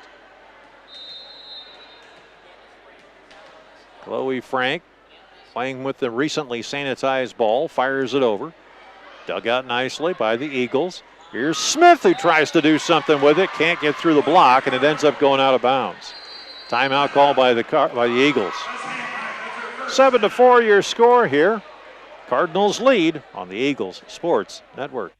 Chloe Frank playing with the recently sanitized ball, fires it over. Dug out nicely by the Eagles. Here's Smith who tries to do something with it, can't get through the block, and it ends up going out of bounds. Timeout call by the Eagles. 7-4 your score here. Cardinals lead on the Eagles Sports Network.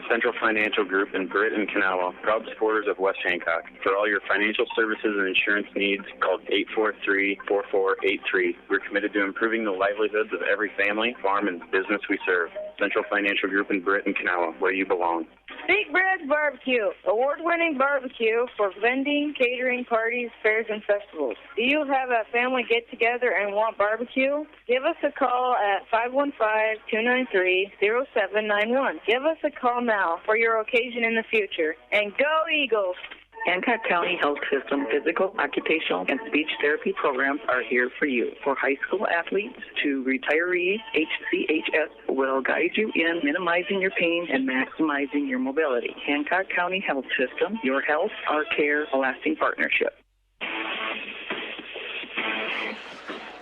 Central Financial Group in Britt and Kanawha, proud supporters of West Hancock. For all your financial services and insurance needs, call 843-4483. We're committed to improving the livelihoods of every family, farm, and business we serve. Central Financial Group in Britt and Kanawha, where you belong. Big Bread's Barbecue, award-winning barbecue for vending, catering, parties, fairs, and festivals. Do you have a family get-together and want barbecue? Give us a call at 515-293-0791. Give us a call now for your occasion in the future. And go Eagles! Hancock County Health System physical, occupational, and speech therapy programs are here for you. For high school athletes to retirees, HCHS will guide you in minimizing your pain and maximizing your mobility. Hancock County Health System, your health, our care, a lasting partnership.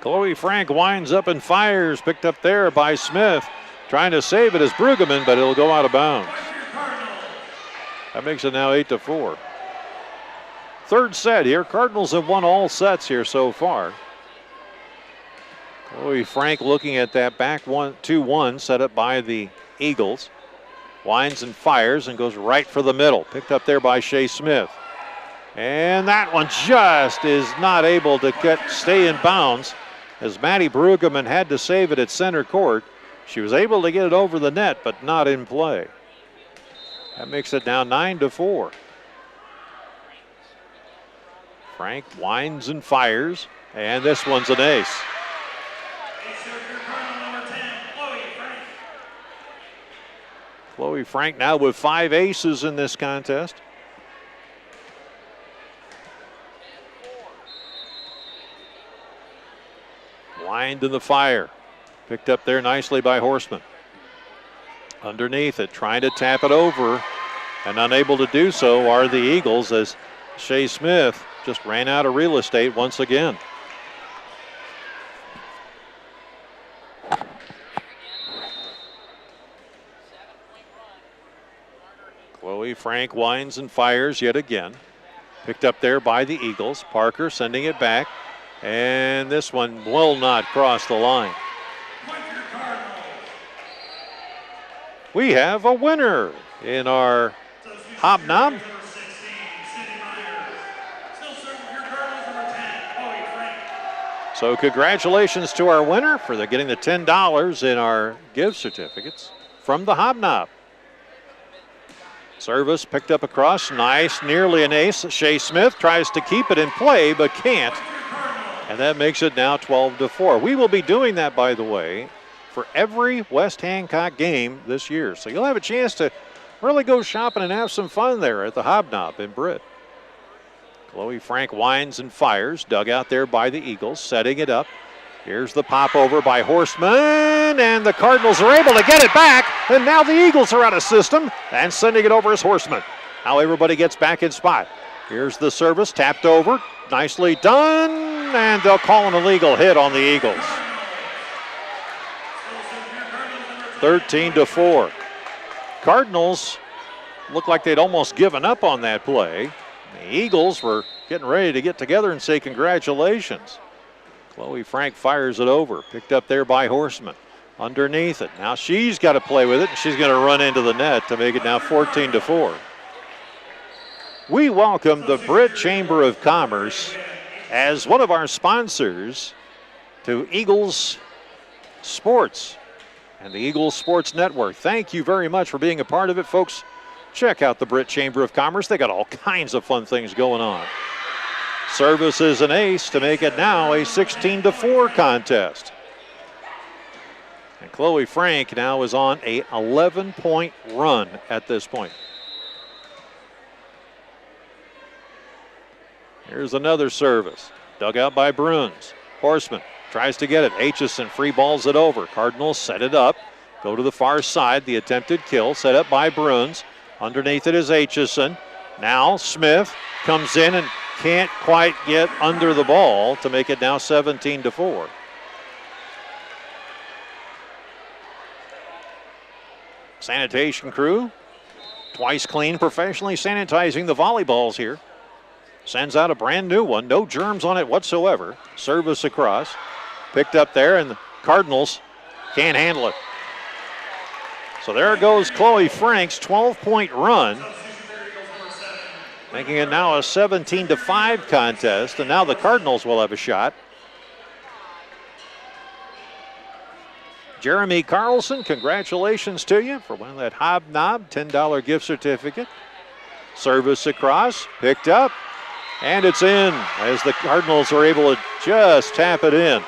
Chloe Frank winds up and fires, picked up there by Smith. Trying to save it is Brueggemann, but it'll go out of bounds. That makes it now 8-4. Third set here. Cardinals have won all sets here so far. Chloe Frank looking at that back 2-1 set up by the Eagles. Winds and fires and goes right for the middle. Picked up there by Shea Smith. And that one just is not able to stay in bounds as Maddie Brueggemann had to save it at center court. She was able to get it over the net, but not in play. That makes it now 9-4. Frank winds and fires, and this one's an ace. Chloe Frank now with 5 aces in this contest. Wind in the fire. Picked up there nicely by Horstman. Underneath it, trying to tap it over, and unable to do so are the Eagles as Shea Smith just ran out of real estate once again. Chloe Frank winds and fires yet again. Picked up there by the Eagles. Parker sending it back. And this one will not cross the line. We have a winner in our hobnob. So congratulations to our winner for getting the $10 in our gift certificates from the hobnob. Service picked up across, nice, nearly an ace. Shea Smith tries to keep it in play, but can't. And that makes it now 12-4. We will be doing that, by the way, for every West Hancock game this year. So you'll have a chance to really go shopping and have some fun there at the hobnob in Britt. Chloe Frank winds and fires, dug out there by the Eagles, setting it up. Here's the pop over by Horstman, and the Cardinals are able to get it back, and now the Eagles are out of system, and sending it over is Horstman. Now everybody gets back in spot. Here's the service, tapped over, nicely done, and they'll call an illegal hit on the Eagles. 13-4. Cardinals looked like they'd almost given up on that play. The Eagles were getting ready to get together and say congratulations. Chloe Frank fires it over. Picked up there by Horstman. Underneath it. Now she's got to play with it, and she's going to run into the net to make it now 14-4. We welcome the Britt Chamber of Commerce as one of our sponsors to Eagles Sports and the Eagles Sports Network. Thank you very much for being a part of it, folks. Check out the Britt Chamber of Commerce. They got all kinds of fun things going on. Service is an ace to make it now a 16-4 contest. And Chloe Frank now is on a 11-point run at this point. Here's another service. Dug out by Bruns. Horseman tries to get it. Aitchison free balls it over. Cardinals set it up. Go to the far side. The attempted kill set up by Bruns. Underneath it is Aitchison. Now Smith comes in and can't quite get under the ball to make it now 17-4. Sanitation crew, twice clean, professionally sanitizing the volleyballs here. Sends out a brand new one, no germs on it whatsoever. Service across, picked up there, and the Cardinals can't handle it. So there goes Chloe Frank's 12-point run, making it now a 17-5 contest, and now the Cardinals will have a shot. Jeremy Carlson, congratulations to you for winning that Hobnob $10 gift certificate. Service across, picked up, and it's in as the Cardinals are able to just tap it in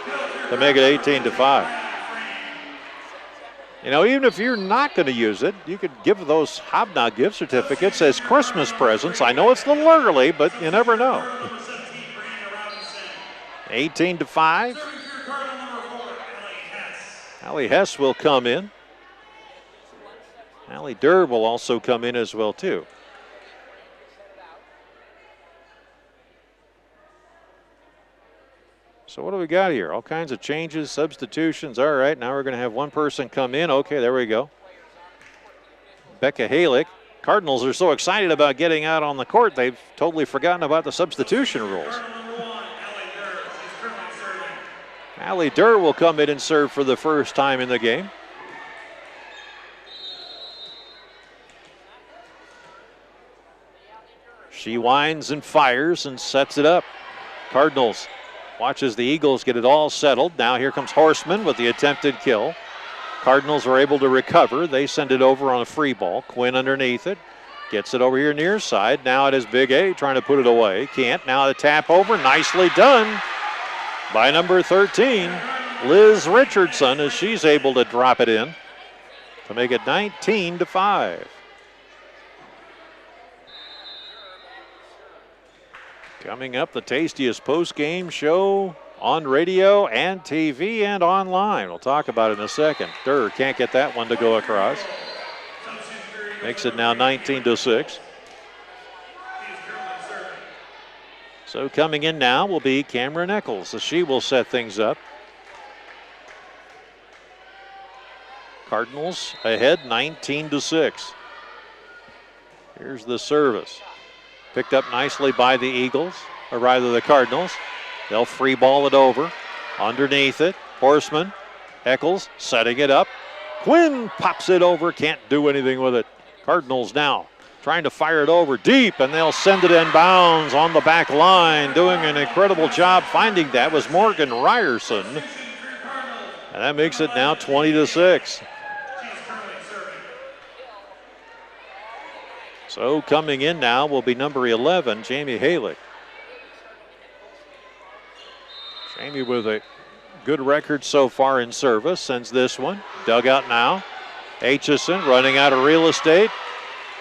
to make it 18-5. You know, even if you're not going to use it, you could give those Hobnob gift certificates as Christmas presents. I know it's a little early, but you never know. 18-5. Allie Hess will come in. Allie Durr will also come in as well, too. So what do we got here? All kinds of changes, substitutions. All right, now we're going to have one person come in. Okay, there we go. Becca Halick. Cardinals are so excited about getting out on the court, they've totally forgotten about the substitution rules. Allie Durr will come in and serve for the first time in the game. She winds and fires and sets it up. Cardinals watches the Eagles get it all settled. Now here comes Horseman with the attempted kill. Cardinals are able to recover. They send it over on a free ball. Quinn underneath it. Gets it over here near side. Now it is Big A trying to put it away. Can't. Now the tap over. Nicely done by number 13, Liz Richardson, as she's able to drop it in to make it 19-5. Coming up, the tastiest post-game show on radio and TV and online. We'll talk about it in a second. Durr can't get that one to go across. Makes it now 19-6. So coming in now will be Cameron Eccles, as she will set things up. Cardinals ahead 19-6. Here's the service. Picked up nicely by the Eagles, or rather the Cardinals. They'll free ball it over. Underneath it, Horseman, Eccles setting it up. Quinn pops it over, can't do anything with it. Cardinals now trying to fire it over deep, and they'll send it inbounds on the back line. Doing an incredible job finding that was Morgan Ryerson. And that makes it now 20-6. So coming in now will be number 11, Jamie Halick. Jamie with a good record so far in service, sends this one. Dug out now. Aitchison running out of real estate.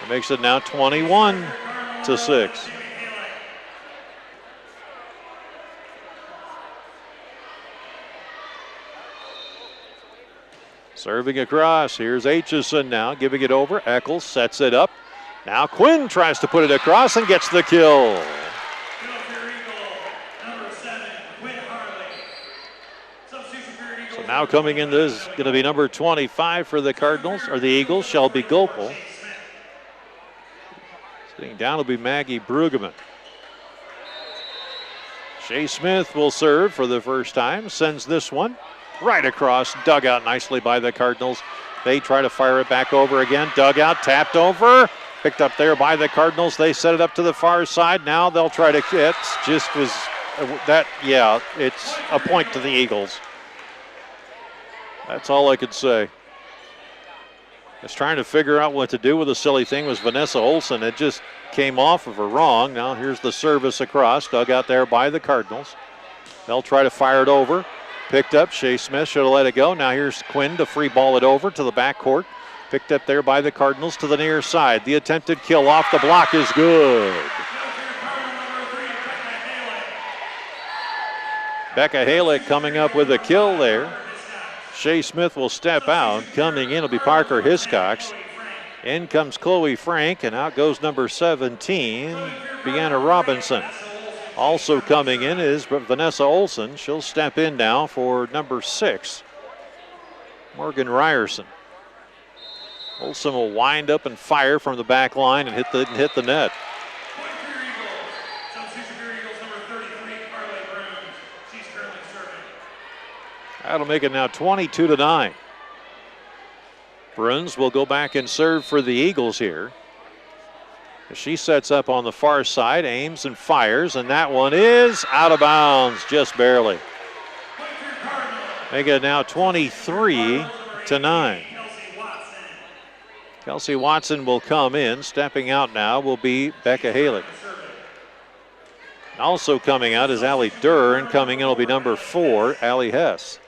It makes it now 21-6. Serving across. Here's Aitchison now, giving it over. Eccles sets it up. Now Quinn tries to put it across and gets the kill. So now coming in, this is going to be number 25 for the Cardinals, or the Eagles, Shelby Gopel. Sitting down will be Maggie Brueggemann. Shea Smith will serve for the first time. Sends this one right across. Dug out nicely by the Cardinals. They try to fire it back over again. Dug out, tapped over. Picked up there by the Cardinals. They set it up to the far side. Now they'll try to hit. Just was that, yeah, it's a point to the Eagles. That's all I could say. Was trying to figure out what to do with the silly thing was Vanessa Olson. It just came off of her wrong. Now here's the service across, dug out there by the Cardinals. They'll try to fire it over. picked up. Shea Smith should have let it go. Now here's Quinn to free ball it over to the backcourt. Picked up there by the Cardinals to the near side. The attempted kill off the block is good. Becca Halick coming up with a kill there. Shea Smith will step out. Coming in will be Parker Hiscox. In comes Chloe Frank, and out goes number 17, Deanna Robinson. Also coming in is Vanessa Olson. She'll step in now for number 6, Morgan Ryerson. Olson will wind up and fire from the back line and hit the net. That'll make it now 22-9. Bruns will go back and serve for the Eagles here. She sets up on the far side, aims and fires, and that one is out of bounds, just barely. Make it now 23-9. Kelsey Watson will come in. Stepping out now will be Becca Halick. Also coming out is Allie Durr, and coming in will be number 4, Allie Hess.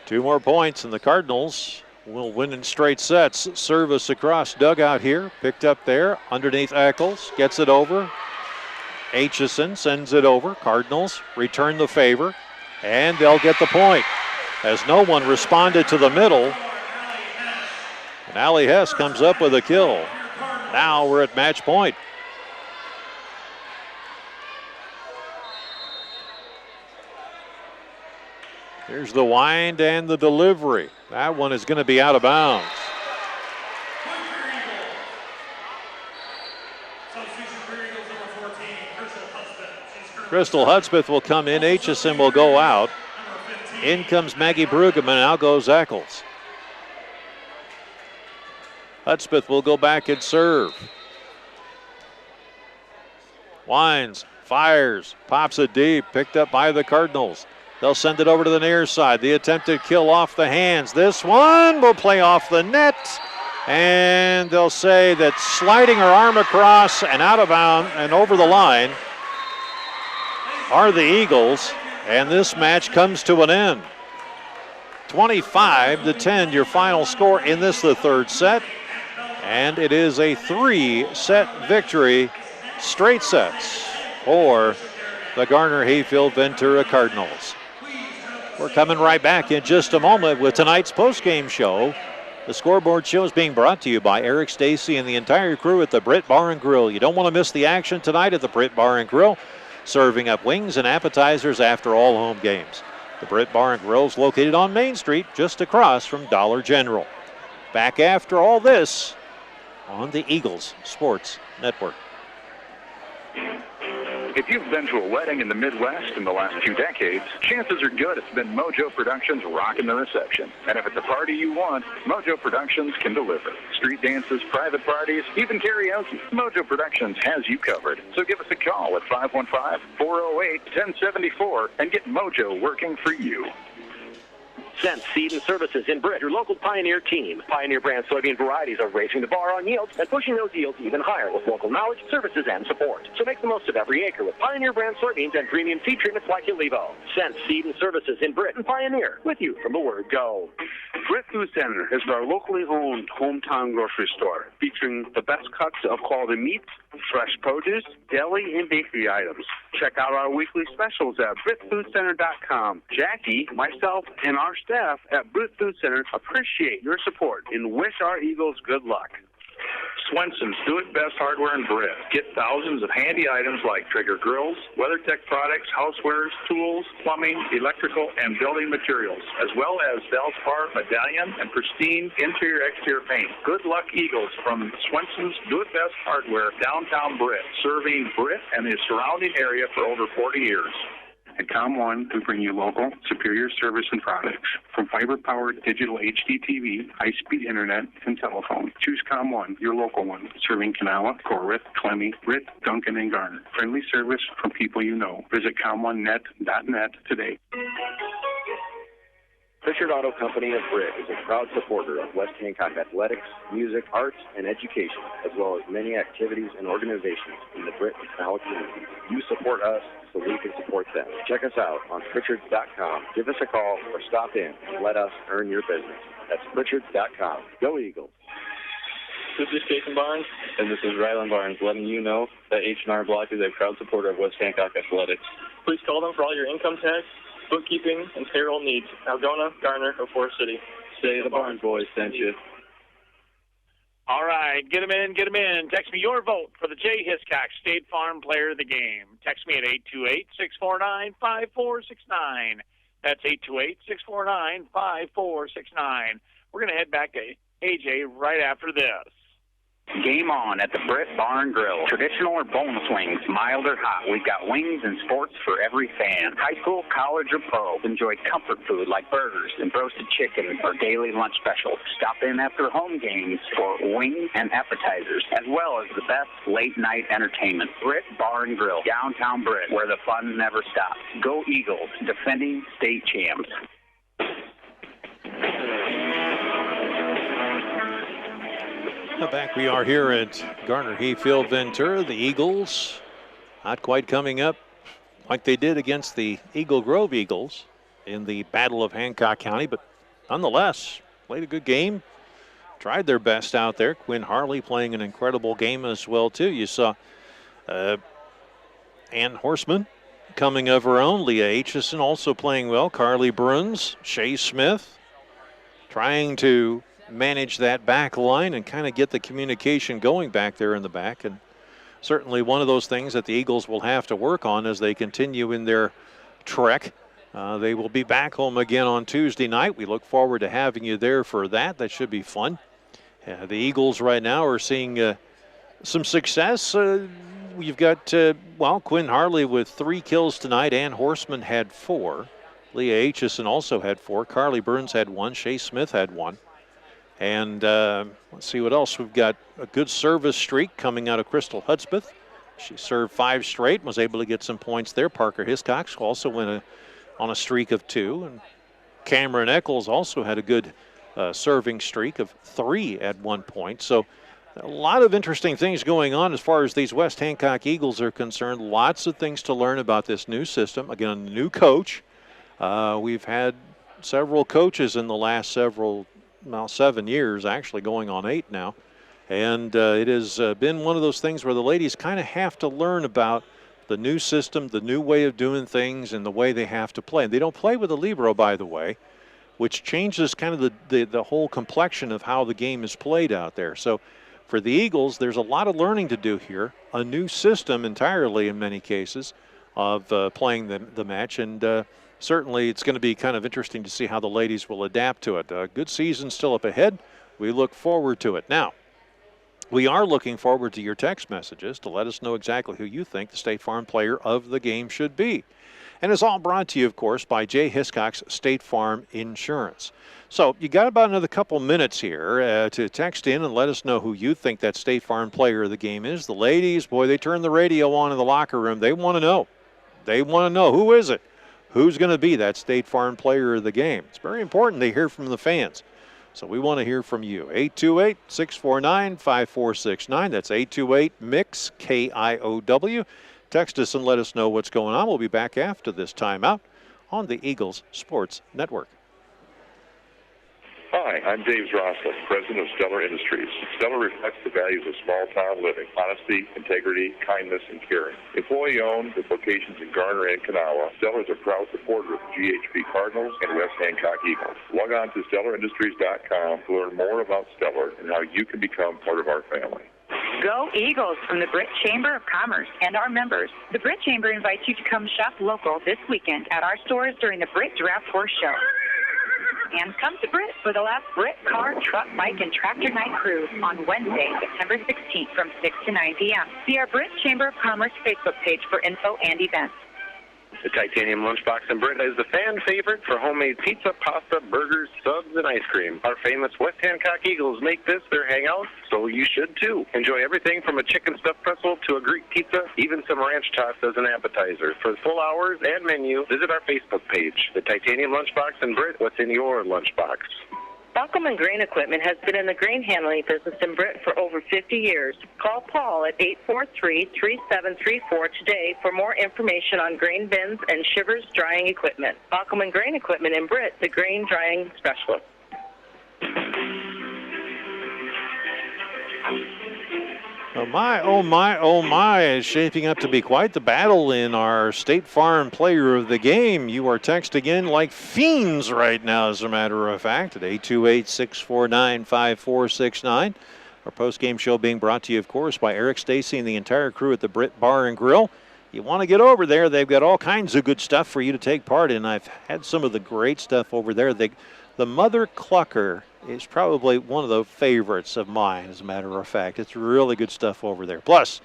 Two more points, and the Cardinals will win in straight sets. Service across dugout here. Picked up there underneath Eccles. Gets it over. Aitchison sends it over. Cardinals return the favor, and they'll get the point as no one responded to the middle. And Allie Hess comes up with a kill. Now we're at match point. Here's the wind and the delivery. That one is going to be out of bounds. Crystal Hudspeth will come in. Aitchison will go out. In comes Maggie Brueggemann. Out goes Eccles. Hudspeth will go back and serve. Winds, fires, pops it deep. Picked up by the Cardinals. They'll send it over to the near side. The attempted kill off the hands. This one will play off the net. And they'll say that sliding her arm across and out of bounds and over the line are the Eagles. And this match comes to an end. 25-10, your final score in this, the third set. And it is a 3-set victory, straight sets, for the Garner Hayfield Ventura Cardinals. We're coming right back in just a moment with tonight's postgame show. The Scoreboard Show is being brought to you by Eric Stacy and the entire crew at the Britt Bar and Grill. You don't want to miss the action tonight at the Britt Bar and Grill, serving up wings and appetizers after all home games. The Britt Bar and Grill is located on Main Street, just across from Dollar General. Back after all this on the Eagles Sports Network. If you've been to a wedding in the Midwest in the last 2 decades, chances are good it's been Mojo Productions rocking the reception. And if it's a party you want, Mojo Productions can deliver. Street dances, private parties, even karaoke. Mojo Productions has you covered. So give us a call at 515-408-1074 and get Mojo working for you. Sense Seed and Services in Britt, your local Pioneer team. Pioneer brand soybean varieties are raising the bar on yields and pushing those yields even higher with local knowledge, services, and support. So make the most of every acre with Pioneer brand soybeans and premium seed treatments like Ulevo. Sense Seed and Services in Britt and Pioneer, with you from the word go. Britt Food Center is our locally owned hometown grocery store, featuring the best cuts of quality meats, fresh produce, deli, and bakery items. Check out our weekly specials at BrittFoodCenter.com. Jackie, myself, and our staff at Britt Food Center appreciate your support and wish our Eagles good luck. Swenson's Do It Best Hardware in Britt. Get thousands of handy items like Traeger grills, WeatherTech products, housewares, tools, plumbing, electrical, and building materials, as well as Valspar, medallion, and pristine interior-exterior paint. Good luck, Eagles, from Swenson's Do It Best Hardware, downtown Britt, serving Britt and the surrounding area for over 40 years. At ComOne, we bring you local, superior service and products. From fiber-powered digital HD TV, high-speed internet, and telephone. Choose ComOne, your local one. Serving Kanawha, Corwith, Clemmy, Britt, Duncan, and Garner. Friendly service from people you know. Visit ComOneNet.net today. Pritchard Auto Company of Britt is a proud supporter of West Hancock athletics, music, arts, and education, as well as many activities and organizations in the Britt and Canal community. You support us so we can support them. Check us out on Pritchards.com. Give us a call or stop in and let us earn your business. That's Pritchards.com. Go Eagles. This is Jason Barnes, and this is Rylan Barnes, letting you know that H&R Block is a proud supporter of West Hancock Athletics. Please call them for all your income tax, bookkeeping, and payroll needs. Algona, Garner, or Forest City. Say the Barnes boys sent you. All right, get them in, get them in. Text me your vote for the Jay Hiscock State Farm Player of the Game. Text me at 828-649-5469. That's 828-649-5469. We're going to head back to AJ right after this. Game on at the Britt Bar and Grill. Traditional or boneless wings, mild or hot. We've got wings and sports for every fan. High school, college, or pro. Enjoy comfort food like burgers and roasted chicken or daily lunch specials. Stop in after home games for wings and appetizers, as well as the best late-night entertainment. Britt Bar and Grill, downtown Britt, where the fun never stops. Go Eagles, defending state champs. Back we are here at Garner Hayfield Ventura. The Eagles not quite coming up like they did against the Eagle Grove Eagles in the Battle of Hancock County, but nonetheless played a good game, tried their best out there. Quinn Harley playing an incredible game as well too. You saw Ann Horseman coming of her own. Leah Aitchison also playing well. Carly Bruns, Shay Smith trying to manage that back line and kind of get the communication going back there in the back. And certainly one of those things that the Eagles will have to work on as they continue in their trek. They will be back home again on Tuesday night. We look forward to having you there for that. That should be fun. The Eagles right now are seeing some success. You've got, Quinn Harley with 3 kills tonight. Ann Horseman had 4. Leah Aitchison also had 4. Carly Burns had 1. Shay Smith had 1. And let's see what else. We've got a good service streak coming out of Crystal Hudspeth. She served 5 straight and was able to get some points there. Parker Hiscock also went on a streak of 2. And Cameron Eccles also had a good serving streak of 3 at one point. So a lot of interesting things going on as far as these West Hancock Eagles are concerned. Lots of things to learn about this new system. Again, a new coach. We've had several coaches in the last 7 years, actually going on 8 now. And it has been one of those things where the ladies kind of have to learn about the new system, the new way of doing things, and the way they have to play. And they don't play with a libero, by the way, which changes kind of the whole complexion of how the game is played out there. So for the Eagles, there's a lot of learning to do here. A new system entirely in many cases of playing the match. And certainly it's going to be kind of interesting to see how the ladies will adapt to it. A good season still up ahead. We look forward to it. Now, we are looking forward to your text messages to let us know exactly who you think the State Farm player of the game should be. And it's all brought to you, of course, by Jay Hiscock's State Farm Insurance. So you got about another couple minutes here to text in and let us know who you think that State Farm player of the game is. The ladies, boy, they turn the radio on in the locker room. They want to know. They want to know, who is it? Who's going to be that State Farm player of the game? It's very important they hear from the fans. So we want to hear from you. 828-649-5469. That's 828-MIX, KIOW. Text us and let us know what's going on. We'll be back after this timeout on the Eagles Sports Network. Hi, I'm James Rossler, president of Stellar Industries. Stellar reflects the values of small-town living: honesty, integrity, kindness, and caring. Employee-owned with locations in Garner and Kanawha, Stellar is a proud supporter of the GHV Cardinals and West Hancock Eagles. Log on to StellarIndustries.com to learn more about Stellar and how you can become part of our family. Go Eagles from the Britt Chamber of Commerce and our members. The Britt Chamber invites you to come shop local this weekend at our stores during the Britt Draft Horse Show. And come to Britt for the last Britt Car, Truck, Bike, and Tractor Night Cruise on Wednesday, September 16th from 6 to 9 p.m. See our Britt Chamber of Commerce Facebook page for info and events. The Titanium Lunchbox in Britt is the fan favorite for homemade pizza, pasta, burgers, subs, and ice cream. Our famous West Hancock Eagles make this their hangout, so you should too. Enjoy everything from a chicken stuffed pretzel to a Greek pizza, even some ranch tots as an appetizer. For full hours and menu, visit our Facebook page. The Titanium Lunchbox in Britt, what's in your lunchbox? Baukelman Grain Equipment has been in the grain handling business in Britt for over 50 years. Call Paul at 843-3734 today for more information on grain bins and shivers drying equipment. Baukelman Grain Equipment in Britt, the grain drying specialist. Oh my, oh my, oh my, is shaping up to be quite the battle in our State Farm Player of the Game. You are texting in like fiends right now, as a matter of fact, at 828-649-5469. Our post-game show being brought to you, of course, by Eric Stacy and the entire crew at the Britt Bar and Grill. You want to get over there, they've got all kinds of good stuff for you to take part in. I've had some of the great stuff over there. The Mother Clucker is probably one of the favorites of mine, as a matter of fact. It's really good stuff over there. Plus,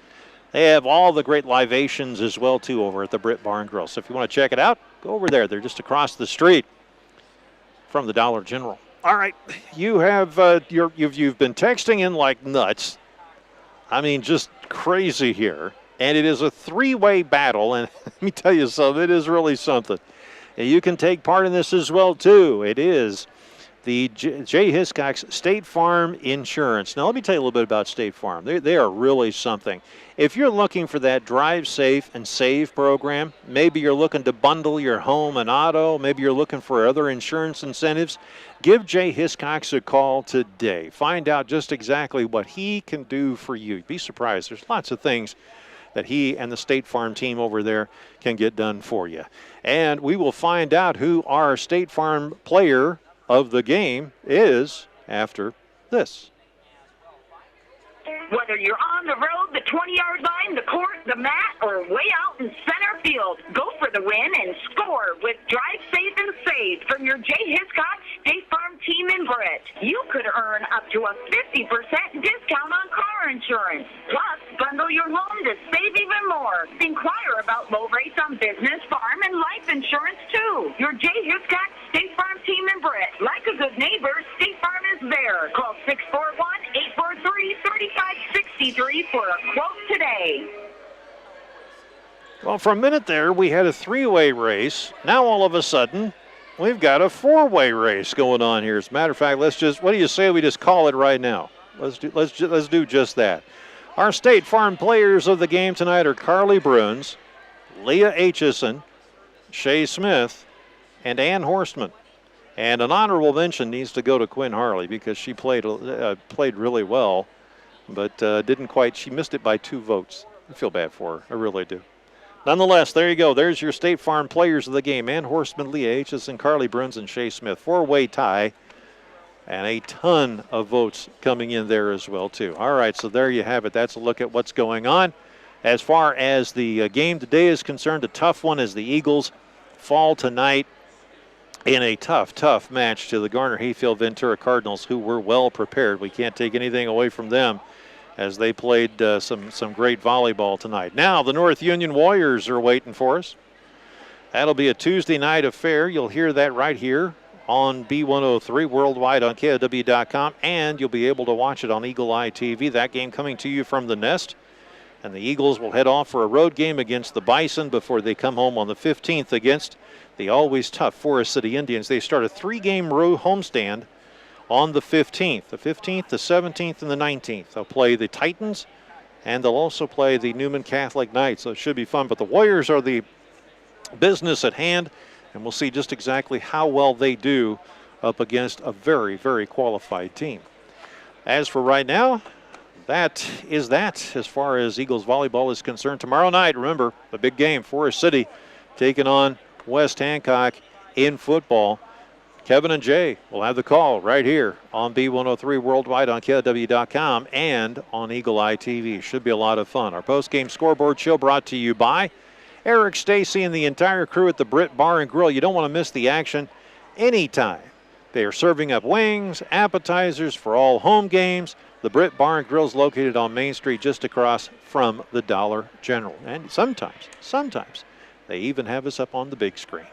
they have all the great libations as well, too, over at the Britt Bar and Grill. So if you want to check it out, go over there. They're just across the street from the Dollar General. All right, you have you've been texting in like nuts. I mean, just crazy here. And it is a three-way battle, and let me tell you something, it is really something. And you can take part in this as well, too. It is the Jay Hiscock's State Farm Insurance. Now, let me tell you a little bit about State Farm. They are really something. If you're looking for that Drive Safe and Save program, maybe you're looking to bundle your home and auto, maybe you're looking for other insurance incentives, give Jay Hiscock's a call today. Find out just exactly what he can do for you. You'd be surprised. There's lots of things that he and the State Farm team over there can get done for you. And we will find out who our State Farm player of the game is after this. Whether you're on the road, the 20-yard line, the court, the mat, or way out in center field, go for the win and score with Drive Safe and Save from your Jay Hiscock State Farm team in Britt. You could earn up to a 50% discount on car insurance. Plus, bundle your home to save even more. Inquire about low rates on business, farm, and life insurance, too. Your Jay Hiscock State Farm team in Britt. Like a good neighbor, State Farm is there. Call 641-843-3563 for a quote today. Well, for a minute there, we had a three-way race. Now, all of a sudden, we've got a four-way race going on here. As a matter of fact, what do you say we just call it right now? Let's do just that. Our State Farm players of the game tonight are Carly Bruns, Leah Aitchison, Shay Smith, and Ann Horstman. And an honorable mention needs to go to Quinn Harley because she played really well, but didn't quite. She missed it by 2 votes. I feel bad for her. I really do. Nonetheless, there you go. There's your State Farm players of the game. Ann Horstman, Leah Aitchison, Carly Bruns, and Shay Smith. 4-way tie. And a ton of votes coming in there as well, too. All right, so there you have it. That's a look at what's going on. As far as the game today is concerned, a tough one as the Eagles fall tonight in a tough match to the Garner-Hayfield Ventura Cardinals, who were well prepared. We can't take anything away from them as they played some great volleyball tonight. Now the North Union Warriors are waiting for us. That'll be a Tuesday night affair. You'll hear that right here on B103 worldwide on KOW.com, and you'll be able to watch it on Eagle Eye TV. That game coming to you from the Nest. And the Eagles will head off for a road game against the Bison before they come home on the 15th against the always tough Forest City Indians. They start a 3-game homestand on the 15th. The 15th, the 17th, and the 19th. They'll play the Titans, and they'll also play the Newman Catholic Knights. So it should be fun. But the Warriors are the business at hand, and we'll see just exactly how well they do up against a very, very qualified team. As for right now, that is that as far as Eagles volleyball is concerned. Tomorrow night, remember, the big game, Forest City taking on West Hancock in football. Kevin and Jay will have the call right here on B103 worldwide on KOW.com and on Eagle Eye TV. Should be a lot of fun. Our post-game scoreboard show brought to you by Eric Stacy and the entire crew at the Britt Bar and Grill. You don't want to miss the action anytime. They are serving up wings, appetizers for all home games. The Britt Bar and Grill is located on Main Street just across from the Dollar General. And sometimes They even have us up on the big screen.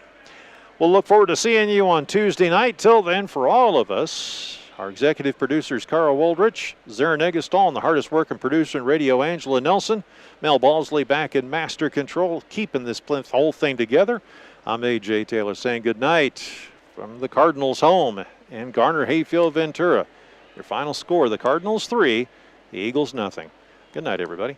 We'll look forward to seeing you on Tuesday night. Till then, for all of us, our executive producers, Carl Woldrich, Zarin Egestall, and the hardest working producer in radio, Angela Nelson. Mel Balsley back in master control, keeping this whole thing together. I'm A.J. Taylor saying good night from the Cardinals' home in Garner Hayfield, Ventura. Your final score, the Cardinals 3, the Eagles nothing. Good night, everybody.